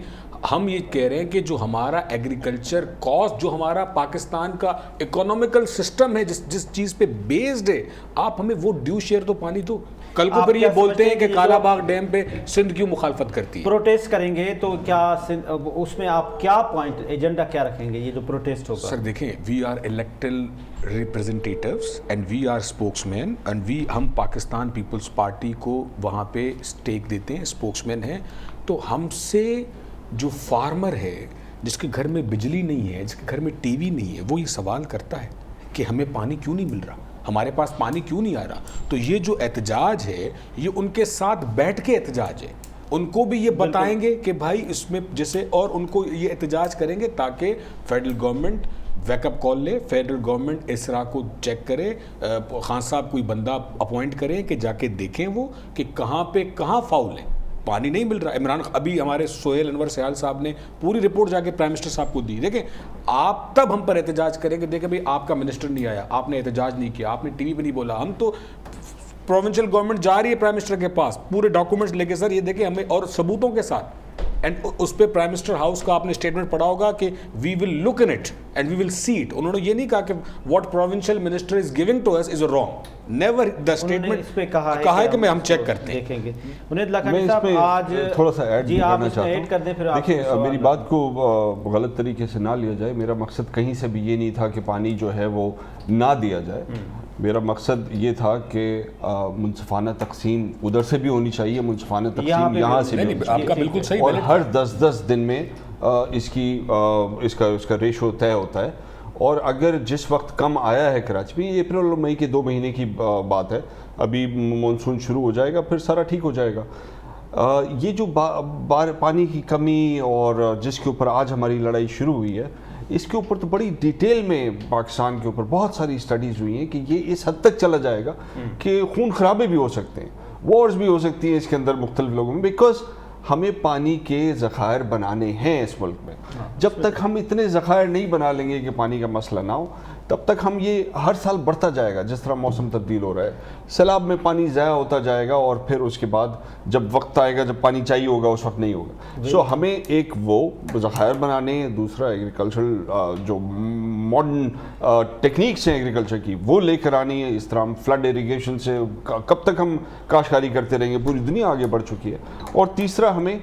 ہم یہ کہہ رہے ہیں کہ جو ہمارا ایگریکلچر کاسٹ, جو ہمارا پاکستان کا اکنامیکل سسٹم ہے, جس چیز پہ بیسڈ ہے, آپ ہمیں وہ ڈیو شیئر تو پانی دو. کل کو پھر یہ بولتے ہیں کہ کالا باغ ڈیم پہ سندھ کیوں مخالفت کرتی ہے. پروٹیسٹ کریں گے تو کیا اس میں آپ کیا پوائنٹ ایجنڈا کیا رکھیں گے یہ جو پروٹیسٹ ہوگا؟ سر دیکھیں, we are elected representatives and we are spokesman and ہم پاکستان پیپلز پارٹی کو وہاں پہ اسٹیک دیتے ہیں, اسپوکس مین ہیں. تو ہم سے جو فارمر ہے, جس کے گھر میں بجلی نہیں ہے, جس کے گھر میں ٹی وی نہیں ہے, وہ یہ سوال کرتا ہے کہ ہمیں پانی کیوں نہیں مل رہا, ہمارے پاس پانی کیوں نہیں آ رہا. تو یہ جو احتجاج ہے یہ ان کے ساتھ بیٹھ کے احتجاج ہے. ان کو بھی یہ بتائیں گے کہ بھائی اس میں جیسے, اور ان کو یہ احتجاج کریں گے تاکہ فیڈرل گورنمنٹ ویک اپ کال لے, فیڈرل گورنمنٹ اسرا کو چیک کرے, خان صاحب کوئی بندہ اپوائنٹ کریں کہ جا کے دیکھیں وہ کہ کہاں پہ کہاں فاؤل ہے, پانی نہیں مل رہا. عمران ابھی ہمارے سہیل انور سیال صاحب نے پوری رپورٹ جا کے پرائم منسٹر صاحب کو دی. دیکھیں آپ تب ہم پر احتجاج کریں گے, دیکھیں بھئی آپ کا منسٹر نہیں آیا, آپ نے احتجاج نہیں کیا, آپ نے ٹی وی پہ نہیں بولا. ہم تو پروونشل گورنمنٹ جا رہی ہے پرائم منسٹر کے پاس پورے ڈاکومنٹس لے کے, سر یہ دیکھیں ہمیں, اور ثبوتوں کے ساتھ. اینڈ اس پہ پرائم منسٹر ہاؤس کا آپ نے اسٹیٹمنٹ پڑھا ہوگا کہ we will look in it and we will see it. انہوں نے یہ نہیں کہا کہ what provincial minister is giving to us is wrong, never the statement اس پہ کہا ہے کہ ہم چیک کرتے ہیں. دیکھیں گے منید لکھانی صاحب آج تھوڑا سا ایڈ کرنا چاہتا ایڈ کر دیں. پھر دیکھیں میری بات کو غلط طریقے سے نہ لیا جائے, میرا مقصد کہیں سے بھی یہ نہیں تھا کہ پانی جو ہے وہ نہ دیا جائے. میرا مقصد یہ تھا کہ منصفانہ تقسیم ادھر سے بھی ہونی چاہیے, منصفانہ تقسیم یہاں سے بھی, آپ کا بالکل صحیح, اور ہر 10 دن میں اس کا ریشو طے ہوتا ہے. اور اگر جس وقت کم آیا ہے کراچی میں, یہ اپریل اور مئی کے 2 مہینے کی بات ہے, ابھی مونسون شروع ہو جائے گا, پھر سارا ٹھیک ہو جائے گا. یہ جو پانی کی کمی اور جس کے اوپر آج ہماری لڑائی شروع ہوئی ہے, اس کے اوپر تو بڑی ڈیٹیل میں پاکستان کے اوپر بہت ساری اسٹڈیز ہوئی ہیں کہ یہ اس حد تک چلا جائے گا کہ خون خرابے بھی ہو سکتے ہیں, وارز بھی ہو سکتی ہیں اس کے اندر مختلف لوگوں میں, بیکاز ہمیں پانی کے ذخائر بنانے ہیں اس ملک میں. جب تک ہم اتنے ذخائر نہیں بنا لیں گے کہ پانی کا مسئلہ نہ ہو, تب تک ہم یہ ہر سال بڑھتا جائے گا. جس طرح موسم تبدیل ہو رہا ہے, سیلاب میں پانی ضائع ہوتا جائے گا, اور پھر اس کے بعد جب وقت آئے گا جب پانی چاہیے ہوگا اس وقت نہیں ہوگا. سو ہمیں ایک وہ ذخائر بنانے, دوسرا ایگریکلچرل جو ماڈرن ٹیکنیکس ہیں ایگریکلچر کی وہ لے کر آنی ہے. اس طرح ہم فلڈ ایریگیشن سے کب تک ہم کاشتکاری کرتے رہیں گے, پوری دنیا آگے بڑھ چکی ہے. اور تیسرا ہمیں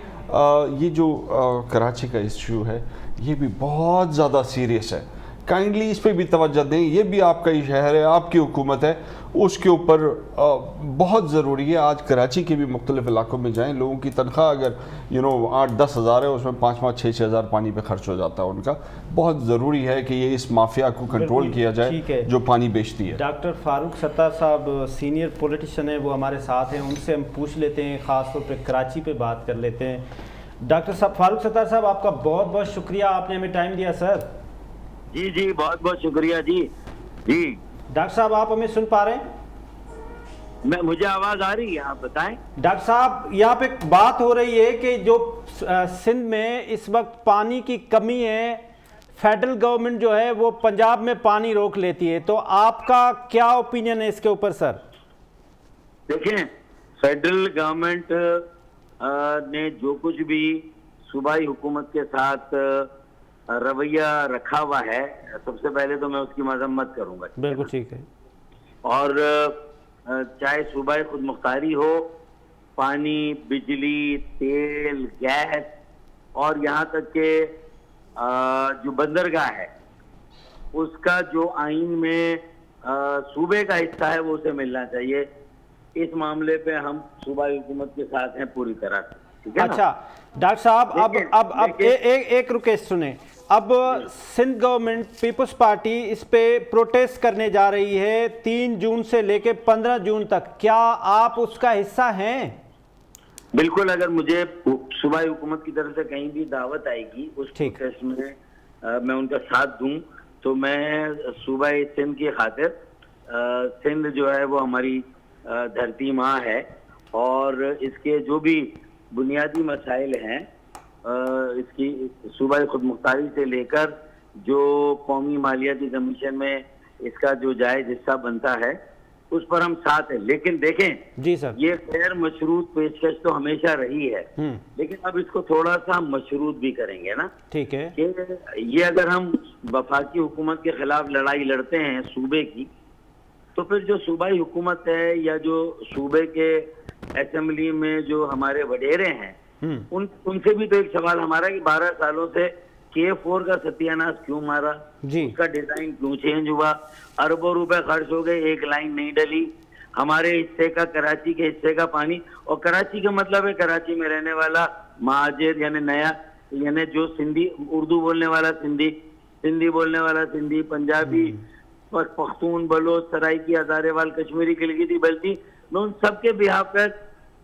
یہ جو کراچی کا ایشو ہے یہ بھی بہت زیادہ سیریس ہے, کائنڈلی اس پہ بھی توجہ دیں. یہ بھی آپ کا ہی شہر ہے, آپ کی حکومت ہے, اس کے اوپر بہت ضروری ہے. آج کراچی کے بھی مختلف علاقوں میں جائیں, لوگوں کی تنخواہ اگر 8-10 ہزار ہے, اس میں 5-6 ہزار پانی پہ خرچ ہو جاتا ہے ان کا. بہت ضروری ہے کہ یہ اس مافیا کو کنٹرول کیا جائے جو پانی بیچتی ہے. ڈاکٹر فاروق ستار صاحب سینئر پولیٹیشین ہیں, وہ ہمارے ساتھ ہیں, ان سے ہم پوچھ لیتے ہیں, خاص طور پہ کراچی پہ بات کر لیتے ہیں. ڈاکٹر صاحب فاروق ستار صاحب, آپ کا بہت بہت شکریہ, آپ نے ہمیں ٹائم دیا سر. جی بہت بہت شکریہ. جی ڈاکٹر صاحب آپ ہمیں سن پا رہے ہیں؟ مجھے آواز آ رہی ہے, آپ بتائیں. ڈاکٹر صاحب یہاں پہ بات ہو رہی ہے کہ جو سندھ میں اس وقت پانی کی کمی ہے, فیڈرل گورنمنٹ جو ہے وہ پنجاب میں پانی روک لیتی ہے, تو آپ کا کیا اوپینین ہے اس کے اوپر سر؟ دیکھیں, فیڈرل گورنمنٹ نے جو کچھ بھی صوبائی حکومت کے ساتھ رویہ رکھا ہوا ہے, سب سے پہلے تو میں اس کی مذمت کروں گا. بالکل ٹھیک ہے. اور چاہے صوبائی خود مختاری ہو, پانی, بجلی, تیل, گیس, اور یہاں تک کہ جو بندرگاہ ہے اس کا جو آئین میں صوبے کا حصہ ہے وہ اسے ملنا چاہیے. اس معاملے پہ ہم صوبائی حکومت کے ساتھ ہیں پوری طرح سے. اچھا ڈاکٹر صاحب, اب ایک ریکویسٹ سنیں, اب سندھ گورنمنٹ پیپلز پارٹی اس پہ پروٹیسٹ کرنے جا رہی ہے 3 جون سے لے کے 15 جون تک، کیا آپ اس کا حصہ ہیں؟ بالکل، اگر مجھے صوبائی حکومت کی طرف سے کہیں بھی دعوت آئے گی اس پروٹیسٹ میں ان کا ساتھ دوں، تو میں صوبائی سندھ کی خاطر، سندھ جو ہے وہ ہماری دھرتی ماں ہے، اور اس کے جو بھی بنیادی مسائل ہیں، اس کی صوبائی خود مختاری سے لے کر جو قومی مالیاتی کمیشن میں اس کا جو جائز حصہ بنتا ہے اس پر ہم ساتھ ہیں۔ لیکن دیکھیں جی سر، یہ غیر مشروط پیشکش تو ہمیشہ رہی ہے، لیکن اب اس کو تھوڑا سا مشروط بھی کریں گے نا، ٹھیک ہے، کہ یہ اگر ہم وفاقی حکومت کے خلاف لڑائی لڑتے ہیں صوبے کی، تو پھر جو صوبائی حکومت ہے یا جو صوبے کے اسمبلی میں جو ہمارے وڈیرے ہیں ان سے بھی تو ایک سوال ہمارا کہ 12 سالوں سے K4 کا ستیہ ناش کیوں مارا، اس کا ڈیزائن کیوں چینج ہوا، اربوں روپے خرچ ہو گئے، ایک لائن نہیں ڈلی، ہمارے حصے کا، کراچی کے حصے کا پانی، اور کراچی کا مطلب ہے کراچی میں رہنے والا مہاجر، یعنی نیا، یعنی جو سندھی اردو بولنے والا سندھی، سندھی بولنے والا سندھی، پنجابی، پختون، بلوچ، سرائکی، ہزارے وال، کشمیری، گلگتی، بلٹی، میں ان سب کے بہاف پر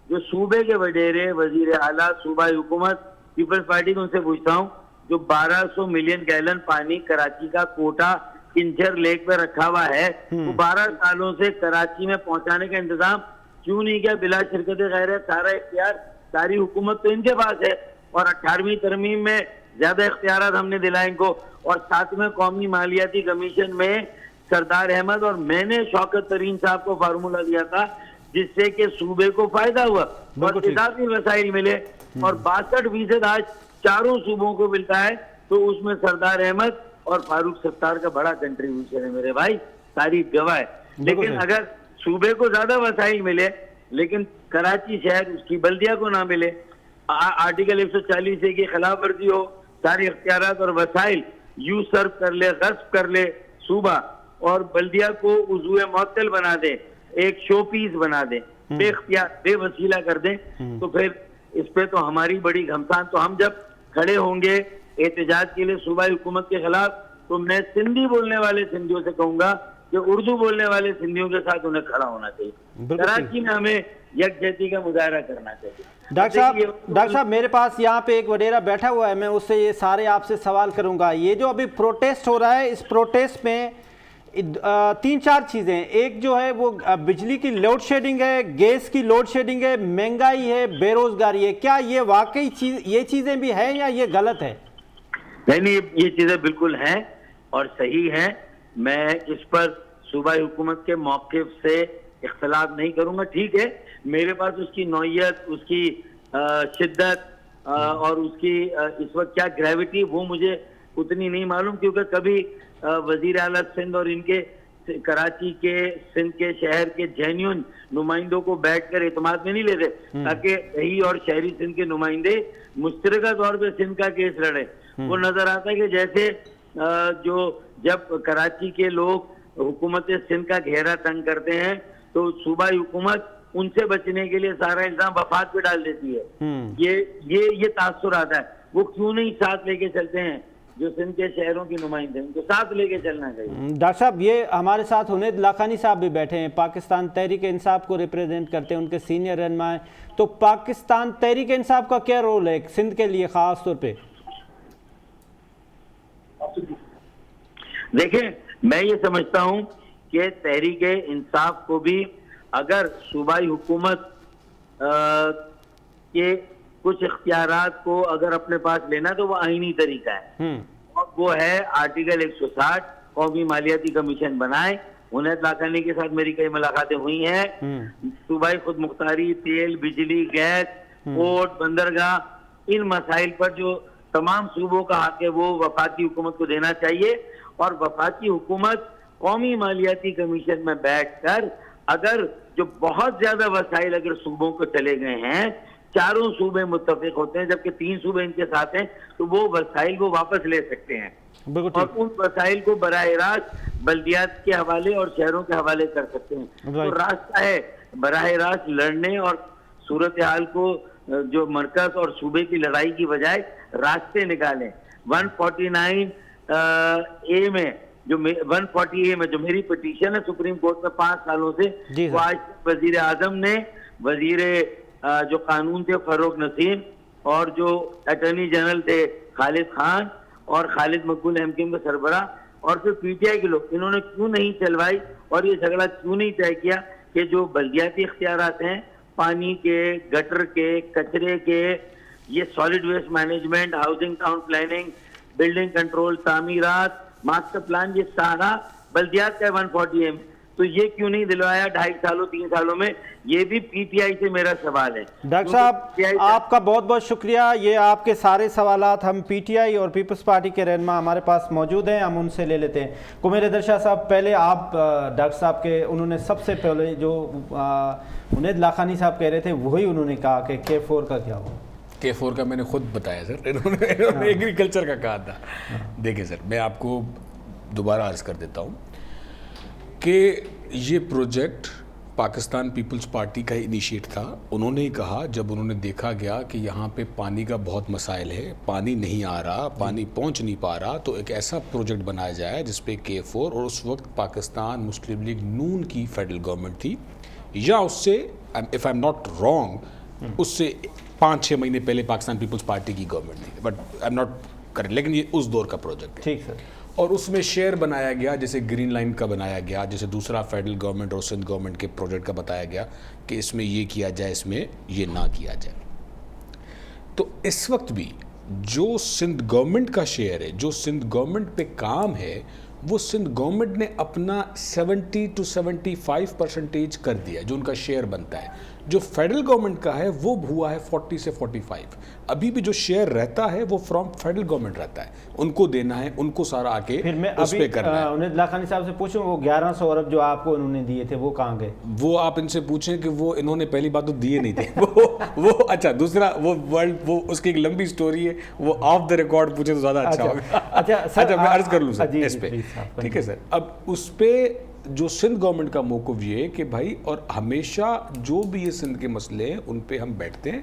جو صوبے کے وڈیرے، وزیر اعلیٰ، صوبائی حکومت، پیپلز پارٹی کو ان سے پوچھتا ہوں، جو 1200 ملین گیلن پانی کراچی کا کوٹا کنچر لیک پہ رکھا ہوا ہے، وہ 12 سالوں سے کراچی میں پہنچانے کا انتظام کیوں نہیں کیا بلا شرکت غیر؟ سارا اختیار، ساری حکومت تو ان کے پاس ہے، اور 18ویں ترمیم میں زیادہ اختیارات ہم نے دلائے ان کو، اور 7ویں قومی مالیاتی کمیشن میں سردار احمد اور میں نے شوکت ترین صاحب کو فارمولہ دیا تھا جس سے کہ صوبے کو فائدہ ہوا اور اضافی وسائل ملے، اور 62% آج چاروں صوبوں کو ملتا ہے، تو اس میں سردار احمد اور فاروق ستار کا بڑا کنٹریبیوشن ہے میرے بھائی، تاریخ گواہ ہے۔ لیکن اگر صوبے کو زیادہ وسائل ملے لیکن کراچی شہر اس کی بلدیہ کو نہ ملے، آرٹیکل 140 کی خلاف ورزی ہو، سارے اختیارات اور وسائل یوں صرف کر لے، غصب کر لے صوبہ، اور بلدیہ کو عضو معطل بنا دے، ایک شو پیس بنا دے، بے اختیار، بے وسیلہ کر دیں، تو پھر اس پہ تو ہماری بڑی گھمسان۔ تو ہم جب کھڑے ہوں گے احتجاج کے لیے صوبائی حکومت کے خلاف، تو میں سندھی بولنے والے سندھیوں سے کہوں گا کہ اردو بولنے والے سندھیوں کے ساتھ انہیں کھڑا ہونا چاہیے، کراچی میں ہمیں یکجہتی کا مظاہرہ کرنا چاہیے۔ ڈاکٹر صاحب میرے پاس یہاں پہ ایک وڈیرا بیٹھا ہوا ہے، میں اس سے یہ سارے آپ سے سوال کروں گا۔ یہ جو ابھی پروٹیسٹ ہو رہا ہے، اس پروٹیسٹ میں 3-4 چیزیں، ایک جو ہے وہ بجلی کی لوڈ شیڈنگ ہے، گیس کی لوڈ شیڈنگ ہے، مہنگائی ہے، بے روزگاری ہے، کیا یہ واقعی یہ چیزیں بھی ہیں یا یہ غلط ہے؟ نہیں، یہ چیزیں بالکل ہیں اور صحیح ہیں، میں اس پر صوبائی حکومت کے موقف سے اختلاف نہیں کروں گا۔ ٹھیک ہے، میرے پاس اس کی نوعیت، اس کی شدت اور اس کی اس وقت کیا گریوٹی، وہ مجھے اتنی نہیں معلوم، کیونکہ کبھی وزیر اعلیٰ سندھ اور ان کے کراچی کے، سندھ کے شہر کے جینیون نمائندوں کو بیٹھ کر اعتماد میں نہیں لیتے تاکہ صحیح اور شہری سندھ کے نمائندے مشترکہ طور پہ سندھ کا کیس لڑے۔ وہ نظر آتا ہے کہ جیسے جو جب کراچی کے لوگ حکومت سندھ کا گھیرا تنگ کرتے ہیں تو صوبائی حکومت ان سے بچنے کے لیے سارا الزام وفاق پہ ڈال دیتی ہے۔ یہ تاثر آتا ہے۔ وہ کیوں نہیں ساتھ لے کے چلتے ہیں جو سندھ کے شہروں کی نمائندے، ان کو ساتھ لے کے چلنا چاہیے۔ ڈاکٹر صاحب یہ ہمارے ساتھ حنید لاکھانی صاحب بھی بیٹھے ہیں، پاکستان تحریک انصاف کو ریپریزنٹ کرتے ہیں، ان کے سینئر رہنما ہیں، تو پاکستان تحریک انصاف کا کیا رول ہے سندھ کے لیے خاص طور پہ؟ دیکھیں، میں یہ سمجھتا ہوں کہ تحریک انصاف کو بھی اگر صوبائی حکومت کے کچھ اختیارات کو اگر اپنے پاس لینا تو وہ آئینی طریقہ ہے، اور وہ ہے آرٹیکل 160 قومی مالیاتی کمیشن بنائے۔ حنید لاکھانی کے ساتھ میری کئی ملاقاتیں ہوئی ہیں، صوبائی خود مختاری، تیل، بجلی، گیس، پورٹ، بندرگاہ، ان مسائل پر جو تمام صوبوں کا حق ہے وہ وفاقی حکومت کو دینا چاہیے، اور وفاقی حکومت قومی مالیاتی کمیشن میں بیٹھ کر اگر جو بہت زیادہ وسائل اگر صوبوں کو چلے گئے ہیں، چاروں صوبے متفق ہوتے ہیں جبکہ 3 صوبے ان کے ساتھ ہیں، تو وہ وسائل وہ واپس لے سکتے ہیں اور ان وسائل کو براہ راست بلدیات کے حوالے اور شہروں کے حوالے کر سکتے ہیں۔ تو راستہ ہے براہ راست لڑنے اور صورتحال کو جو مرکز اور صوبے کی لڑائی کی بجائے راستے نکالیں۔ 149 اے میں جو 140 اے میں جو میری پٹیشن ہے سپریم کورٹ میں 5 سالوں سے, وہ آج وزیر اعظم نے, وزیر جو قانون تھے فاروق نسیم, اور جو اٹارنی جنرل تھے خالد خان اور خالد مقبول MKM کے سربراہ, اور پھر PTI کے لوگ, انہوں نے کیوں نہیں چلوائی اور یہ جھگڑا کیوں نہیں طے کیا کہ جو بلدیاتی اختیارات ہیں, پانی کے, گٹر کے, کچرے کے, یہ solid waste management, housing town planning, building control, تعمیرات, ماسٹر پلان, یہ سارا بلدیات کا 140 اے میں, تو یہ کیوں نہیں دلوایا 2.5 سالوں 3 سالوں میں؟ یہ بھی PTI سے میرا سوال ہے. ڈاکٹر صاحب آپ کا بہت بہت شکریہ. یہ آپ کے سارے سوالات ہم PTI اور پیپلز پارٹی کے رہنما ہمارے پاس موجود ہیں, ہم ان سے لے لیتے ہیں. قمیر حیدر شاہ صاحب, پہلے آپ ڈاکٹر صاحب کے, انہوں نے سب سے پہلے جو انید لاکھانی صاحب کہہ رہے تھے وہی انہوں نے کہا کہ K4 کا کیا ہوا. K4 کا میں نے خود بتایا سر, انہوں نے ایگریکلچر کا کہا تھا. دیکھیں سر, میں آپ کو دوبارہ عرض کر دیتا ہوں کہ یہ پروجیکٹ پاکستان پیپلز پارٹی کا انیشیٹ تھا. انہوں نے ہی کہا جب انہوں نے دیکھا گیا کہ یہاں پہ پانی کا بہت مسائل ہے, پانی نہیں آ رہا, پانی پہنچ نہیں پا رہا, تو ایک ایسا پروجیکٹ بنایا جائے جس پہ K4, اور اس وقت پاکستان مسلم لیگ نون کی فیڈرل گورنمنٹ تھی, یا اس سے if I am not wrong اس سے 5-6 مہینے پہلے پاکستان پیپلز پارٹی کی گورنمنٹ تھی, but I am not correct, لیکن یہ اس دور کا پروجیکٹ ہے. ٹھیک سر. اور اس میں شیئر بنایا گیا, جیسے گرین لائن کا بنایا گیا, جیسے دوسرا فیڈرل گورنمنٹ اور سندھ گورنمنٹ کے پروجیکٹ کا بتایا گیا کہ اس میں یہ کیا جائے, اس میں یہ نہ کیا جائے. تو اس وقت بھی جو سندھ گورنمنٹ کا شیئر ہے, جو سندھ گورنمنٹ پہ کام ہے, وہ سندھ گورنمنٹ نے اپنا 70 to 75% کر دیا جو ان کا شیئر بنتا ہے. جو فیڈرل گورنمنٹ کا ہے وہ ہوا ہے 40 سے 45. ابھی بھی جو شیئر رہتا ہے وہ فرام فیڈرل گورنمنٹ رہتا ہے, ان کو دینا ہے, ان کو سارا آ کے اس پہ کرنا ہے. انید لاکھانی صاحب سے پوچھوں, وہ 1100 ارب جو آپ کو انہوں نے دیے تھے وہ کہاں گئے؟ وہ آپ ان سے پوچھیں کہ وہ انہوں نے پہلی بات تو دیے نہیں تھے وہ اچھا, دوسرا وہ ورلڈ, وہ اس کی ایک لمبی سٹوری ہے, وہ آف دا ریکارڈ پوچھے تو زیادہ اچھا ہوگا. اچھا میں عرض کر لوں سر اس پہ, ٹھیک ہے سر. اب اس پہ جو سندھ گورنمنٹ کا موقف یہ ہے کہ بھائی, اور ہمیشہ جو بھی یہ سندھ کے مسئلے ہیں ان پہ ہم بیٹھتے ہیں,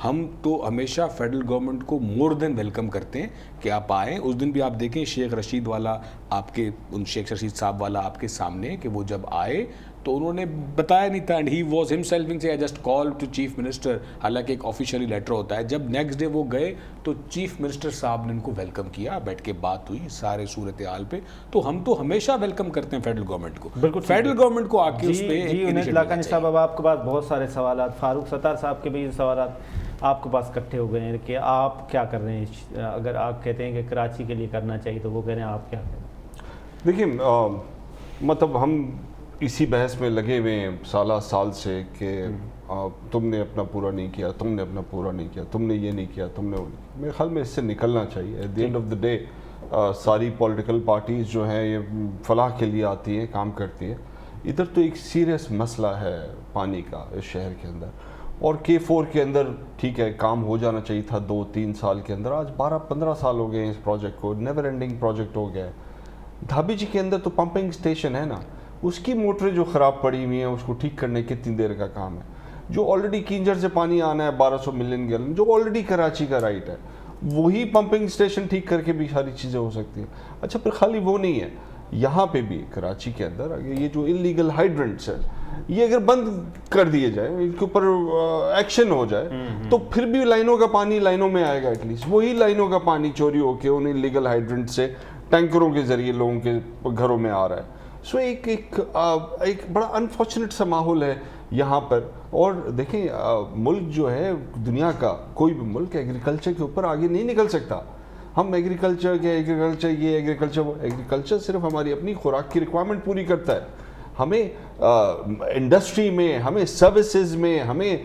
ہم تو ہمیشہ فیڈرل گورنمنٹ کو مور دین ویلکم کرتے ہیں کہ آپ آئیں. اس دن بھی آپ دیکھیں شیخ رشید والا آپ کے, ان شیخ رشید صاحب والا آپ کے سامنے, کہ وہ جب آئے تو انہوں نے بتایا نہیں تھا, اینڈ ہی واز ہمسیلف سے I just call to chief minister, حالانکہ ایک آفیشیلی لیٹر ہوتا ہے. جب نیکسٹ ڈے وہ گئے تو چیف منسٹر صاحب نے ان کو ویلکم کیا, بیٹھ کے بات ہوئی سارے صورتحال پہ. تو ہم تو ہمیشہ ویلکم کرتے ہیں فیڈرل گورنمنٹ کو, فیڈرل گورنمنٹ کو آ کے اس پہ. جی انید لاکھانی صاحب, اب آپ کے پاس بہت سارے سوالات, فاروق ستار صاحب کے بھی سوالات آپ کے پاس اکٹھے ہو گئے ہیں کہ آپ کیا کر رہے ہیں. اگر آپ کہتے ہیں کہ کراچی کے لیے کرنا چاہیے تو وہ کہہ رہے ہیں آپ کیا کر رہے ہیں؟ دیکھیں مطلب ہم اسی بحث میں لگے ہوئے ہیں سال سے کہ تم نے اپنا پورا نہیں کیا, تم نے اپنا پورا نہیں کیا, تم نے یہ نہیں کیا, تم نے. میرے خیال میں اس سے نکلنا چاہیے. At the end of the day ساری پولیٹیکل پارٹیز جو ہیں یہ فلاح کے لیے آتی ہیں, کام کرتی ہیں. ادھر تو ایک سیریس مسئلہ ہے پانی کا اس شہر کے اندر, اور K4 کے اندر ٹھیک ہے کام ہو جانا چاہیے تھا 2-3 سال کے اندر. آج 12-15 سال ہو گئے ہیں اس پروجیکٹ کو, نیور اینڈنگ پروجیکٹ ہو گیا ہے. دھابی جی کے اندر تو پمپنگ سٹیشن ہے نا, اس کی موٹریں جو خراب پڑی ہوئی ہیں اس کو ٹھیک کرنے کتنی دیر کا کام ہے. جو آلریڈی کینجر سے پانی آنا ہے 1200 ملین گیلن, جو آلریڈی کراچی کا رائٹ ہے, وہی پمپنگ سٹیشن ٹھیک کر کے بھی ساری چیزیں ہو سکتی ہیں. اچھا پھر خالی وہ نہیں ہے, یہاں پہ بھی کراچی کے اندر یہ جو انلیگل ہائیڈرنٹس ہیں یہ اگر بند کر دیے جائیں, ان کے اوپر ایکشن ہو جائے, تو پھر بھی لائنوں کا پانی لائنوں میں آئے گا. ایٹ لیسٹ وہی لائنوں کا پانی چوری ہو کے ان انلیگل ہائیڈرنٹ سے ٹینکروں کے ذریعے لوگوں کے گھروں میں آ رہا ہے. سو ایک بڑا انفارچونیٹ سا ماحول ہے یہاں پر. اور دیکھیں ملک جو ہے, دنیا کا کوئی بھی ملک ایگریکلچر کے اوپر آگے نہیں نکل سکتا. ہم ایگریکلچر صرف ہماری اپنی خوراک کی ریکوائرمنٹ پوری کرتا ہے. ہمیں انڈسٹری میں, ہمیں سروسز میں, ہمیں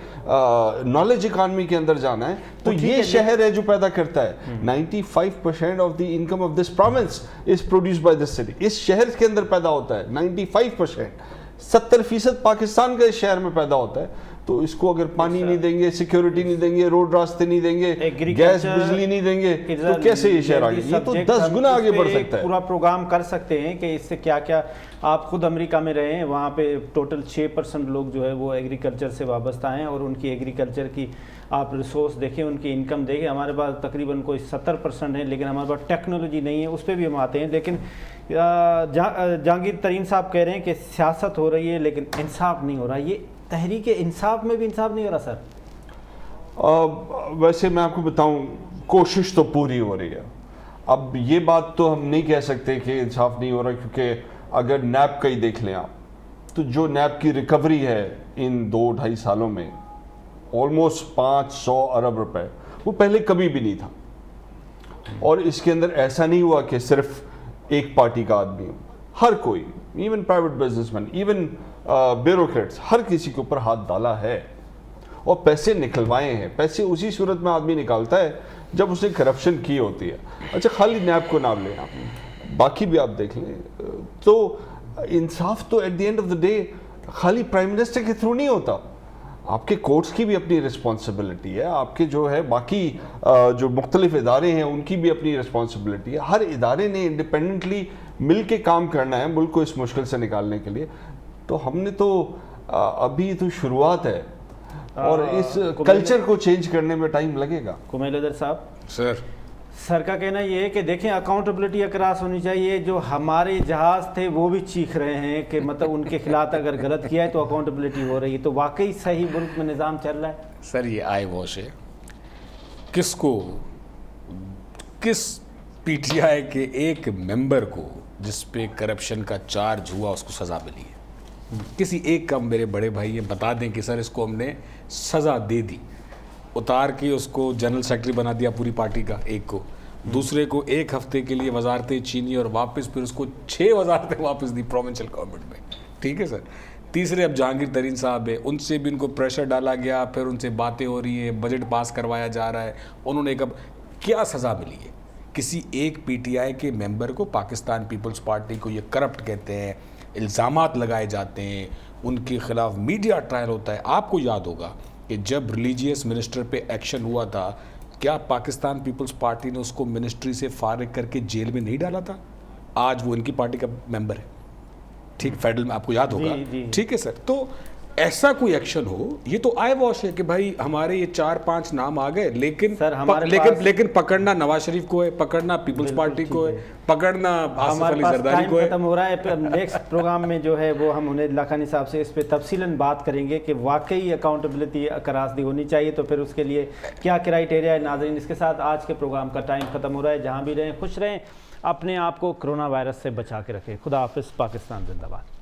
نالج اکانومی کے اندر جانا ہے, تو یہ شہر ہے جو پیدا کرتا ہے. 95% of the income of this province is produced by this city. اس شہر کے اندر پیدا ہوتا ہے 95%. 70% پاکستان کا اس شہر میں پیدا ہوتا ہے. تو اس کو اگر پانی نہیں دیں گے, سیکیورٹی نہیں دیں گے, روڈ راستے نہیں دیں گے, گیس بجلی نہیں دیں گے, تو کیسے یہ شہر آگے, یہ تو 10 گنا آگے بڑھ سکتا ہے. پورا پروگرام کر سکتے ہیں کہ اس سے کیا کیا. آپ خود امریکہ میں رہے ہیں, وہاں پہ ٹوٹل 6% لوگ جو ہے وہ ایگریکلچر سے وابستہ ہیں, اور ان کی ایگریکلچر کی آپ ریسورس دیکھیں, ان کی انکم دیکھیں. ہمارے پاس تقریباً کوئی 70% ہے, لیکن ہمارے پاس ٹیکنالوجی نہیں ہے, اس پہ بھی ہم آتے ہیں. لیکن جہانگیر ترین صاحب کہہ رہے ہیں کہ سیاست ہو رہی ہے لیکن انصاف نہیں ہو رہا. یہ تحریک انصاف میں بھی انصاف نہیں ہو رہا سر؟ ویسے میں آپ کو بتاؤں, کوشش تو پوری ہو رہی ہے. اب یہ بات تو ہم نہیں کہہ سکتے کہ انصاف نہیں ہو رہا, کیونکہ اگر نیب کا ہی دیکھ لیں آپ, تو جو نیب کی ریکوری ہے ان 2-2.5 سالوں میں آلموسٹ 500 ارب روپے, وہ پہلے کبھی بھی نہیں تھا. اور اس کے اندر ایسا نہیں ہوا کہ صرف ایک پارٹی کا آدمی ہو, ہر کوئی, even private businessman, even bureaucrats, ہر کسی کے اوپر ہاتھ ڈالا ہے اور پیسے نکلوائے ہیں. پیسے اسی صورت میں آدمی نکالتا ہے جب اس نے کرپشن کی ہوتی ہے. اچھا خالی نیب کو نام لیں آپ, باقی بھی آپ دیکھ لیں, تو انصاف تو at the end of the day خالی پرائم منسٹر کے تھرو نہیں ہوتا. آپ کے کورٹس کی بھی اپنی رسپانسبلٹی ہے, آپ کے جو ہے باقی جو مختلف ادارے ہیں ان کی بھی اپنی رسپانسبلٹی ہے. ہر ادارے نے انڈیپینڈنٹلی مل کے کام کرنا ہے ملک کو اس مشکل سے نکالنے کے لیے. تو ہم نے تو ابھی تو شروعات ہے, اور اس کلچر کو چینج کرنے میں ٹائم لگے گا. کمیل حیدر صاحب سر کا کہنا یہ ہے کہ دیکھیں اکاؤنٹیبلٹی اکراس ہونی چاہیے. جو ہمارے جہاز تھے وہ بھی چیخ رہے ہیں کہ مطلب ان کے خلاف اگر غلط کیا ہے تو اکاؤنٹیبلٹی ہو رہی ہے. تو واقعی صحیح ملک میں نظام چل رہا ہے سر؟ یہ آئی واش ہے. کس پی ٹی آئی کے ایک ممبر کو جس پہ کرپشن کا چارج ہوا اس کو سزا ملی ہے؟ کسی ایک کا میرے بڑے بھائی یہ بتا دیں کہ سر اس کو ہم نے سزا دے دی, اتار کے اس کو جنرل سیکرٹری بنا دیا پوری پارٹی کا ایک کو, دوسرے کو 1 ہفتے کے لیے وزارتیں چینی اور واپس پھر اس کو 6 وزارتیں واپس دی پروونشل گورنمنٹ میں. ٹھیک ہے سر. تیسرے اب جہانگیر ترین صاحب ہے, ان سے بھی ان کو پریشر ڈالا گیا, پھر ان سے باتیں ہو رہی ہیں, بجٹ پاس کروایا جا رہا ہے. انہوں نے کب کیا سزا ملی ہے کسی ایک پی ٹی آئی کے ممبر کو؟ پاکستان پیپلز پارٹی کو یہ کرپٹ کہتے ہیں, الزامات لگائے جاتے ہیں, ان کے خلاف میڈیا ٹرائل ہوتا ہے. آپ کو یاد ہوگا کہ جب ریلیجیس منسٹر پہ ایکشن ہوا تھا, کیا پاکستان پیپلز پارٹی نے اس کو منسٹری سے فارغ کر کے جیل میں نہیں ڈالا تھا؟ آج وہ ان کی پارٹی کا ممبر ہے. ٹھیک, فیڈرل میں آپ کو یاد ہوگا. ٹھیک ہے سر. تو ایسا کوئی ایکشن ہو, یہ تو آئی واش ہے کہ بھائی ہمارے یہ 4-5 نام آ گئے, لیکن پکڑنا نواز شریف کو ہے, پکڑنا پیپلز پارٹی کو ہے, پکڑنا آصف علی زرداری کو ہے. ختم ہو رہا ہے. نیکسٹ پروگرام میں جو ہے وہ ہم انہیں لاکھانی صاحب سے اس پہ تفصیلاً بات کریں گے کہ واقعی اکاؤنٹیبلٹی کراسدی ہونی چاہیے, تو پھر اس کے لیے کیا کرائٹیریا ہے. ناظرین, اس کے ساتھ آج کے پروگرام کا ٹائم ختم ہو رہا ہے. جہاں بھی رہیں خوش رہیں, اپنے آپ کو کرونا وائرس سے بچا کے رکھیں. خدا حافظ. پاکستان زندہ باد.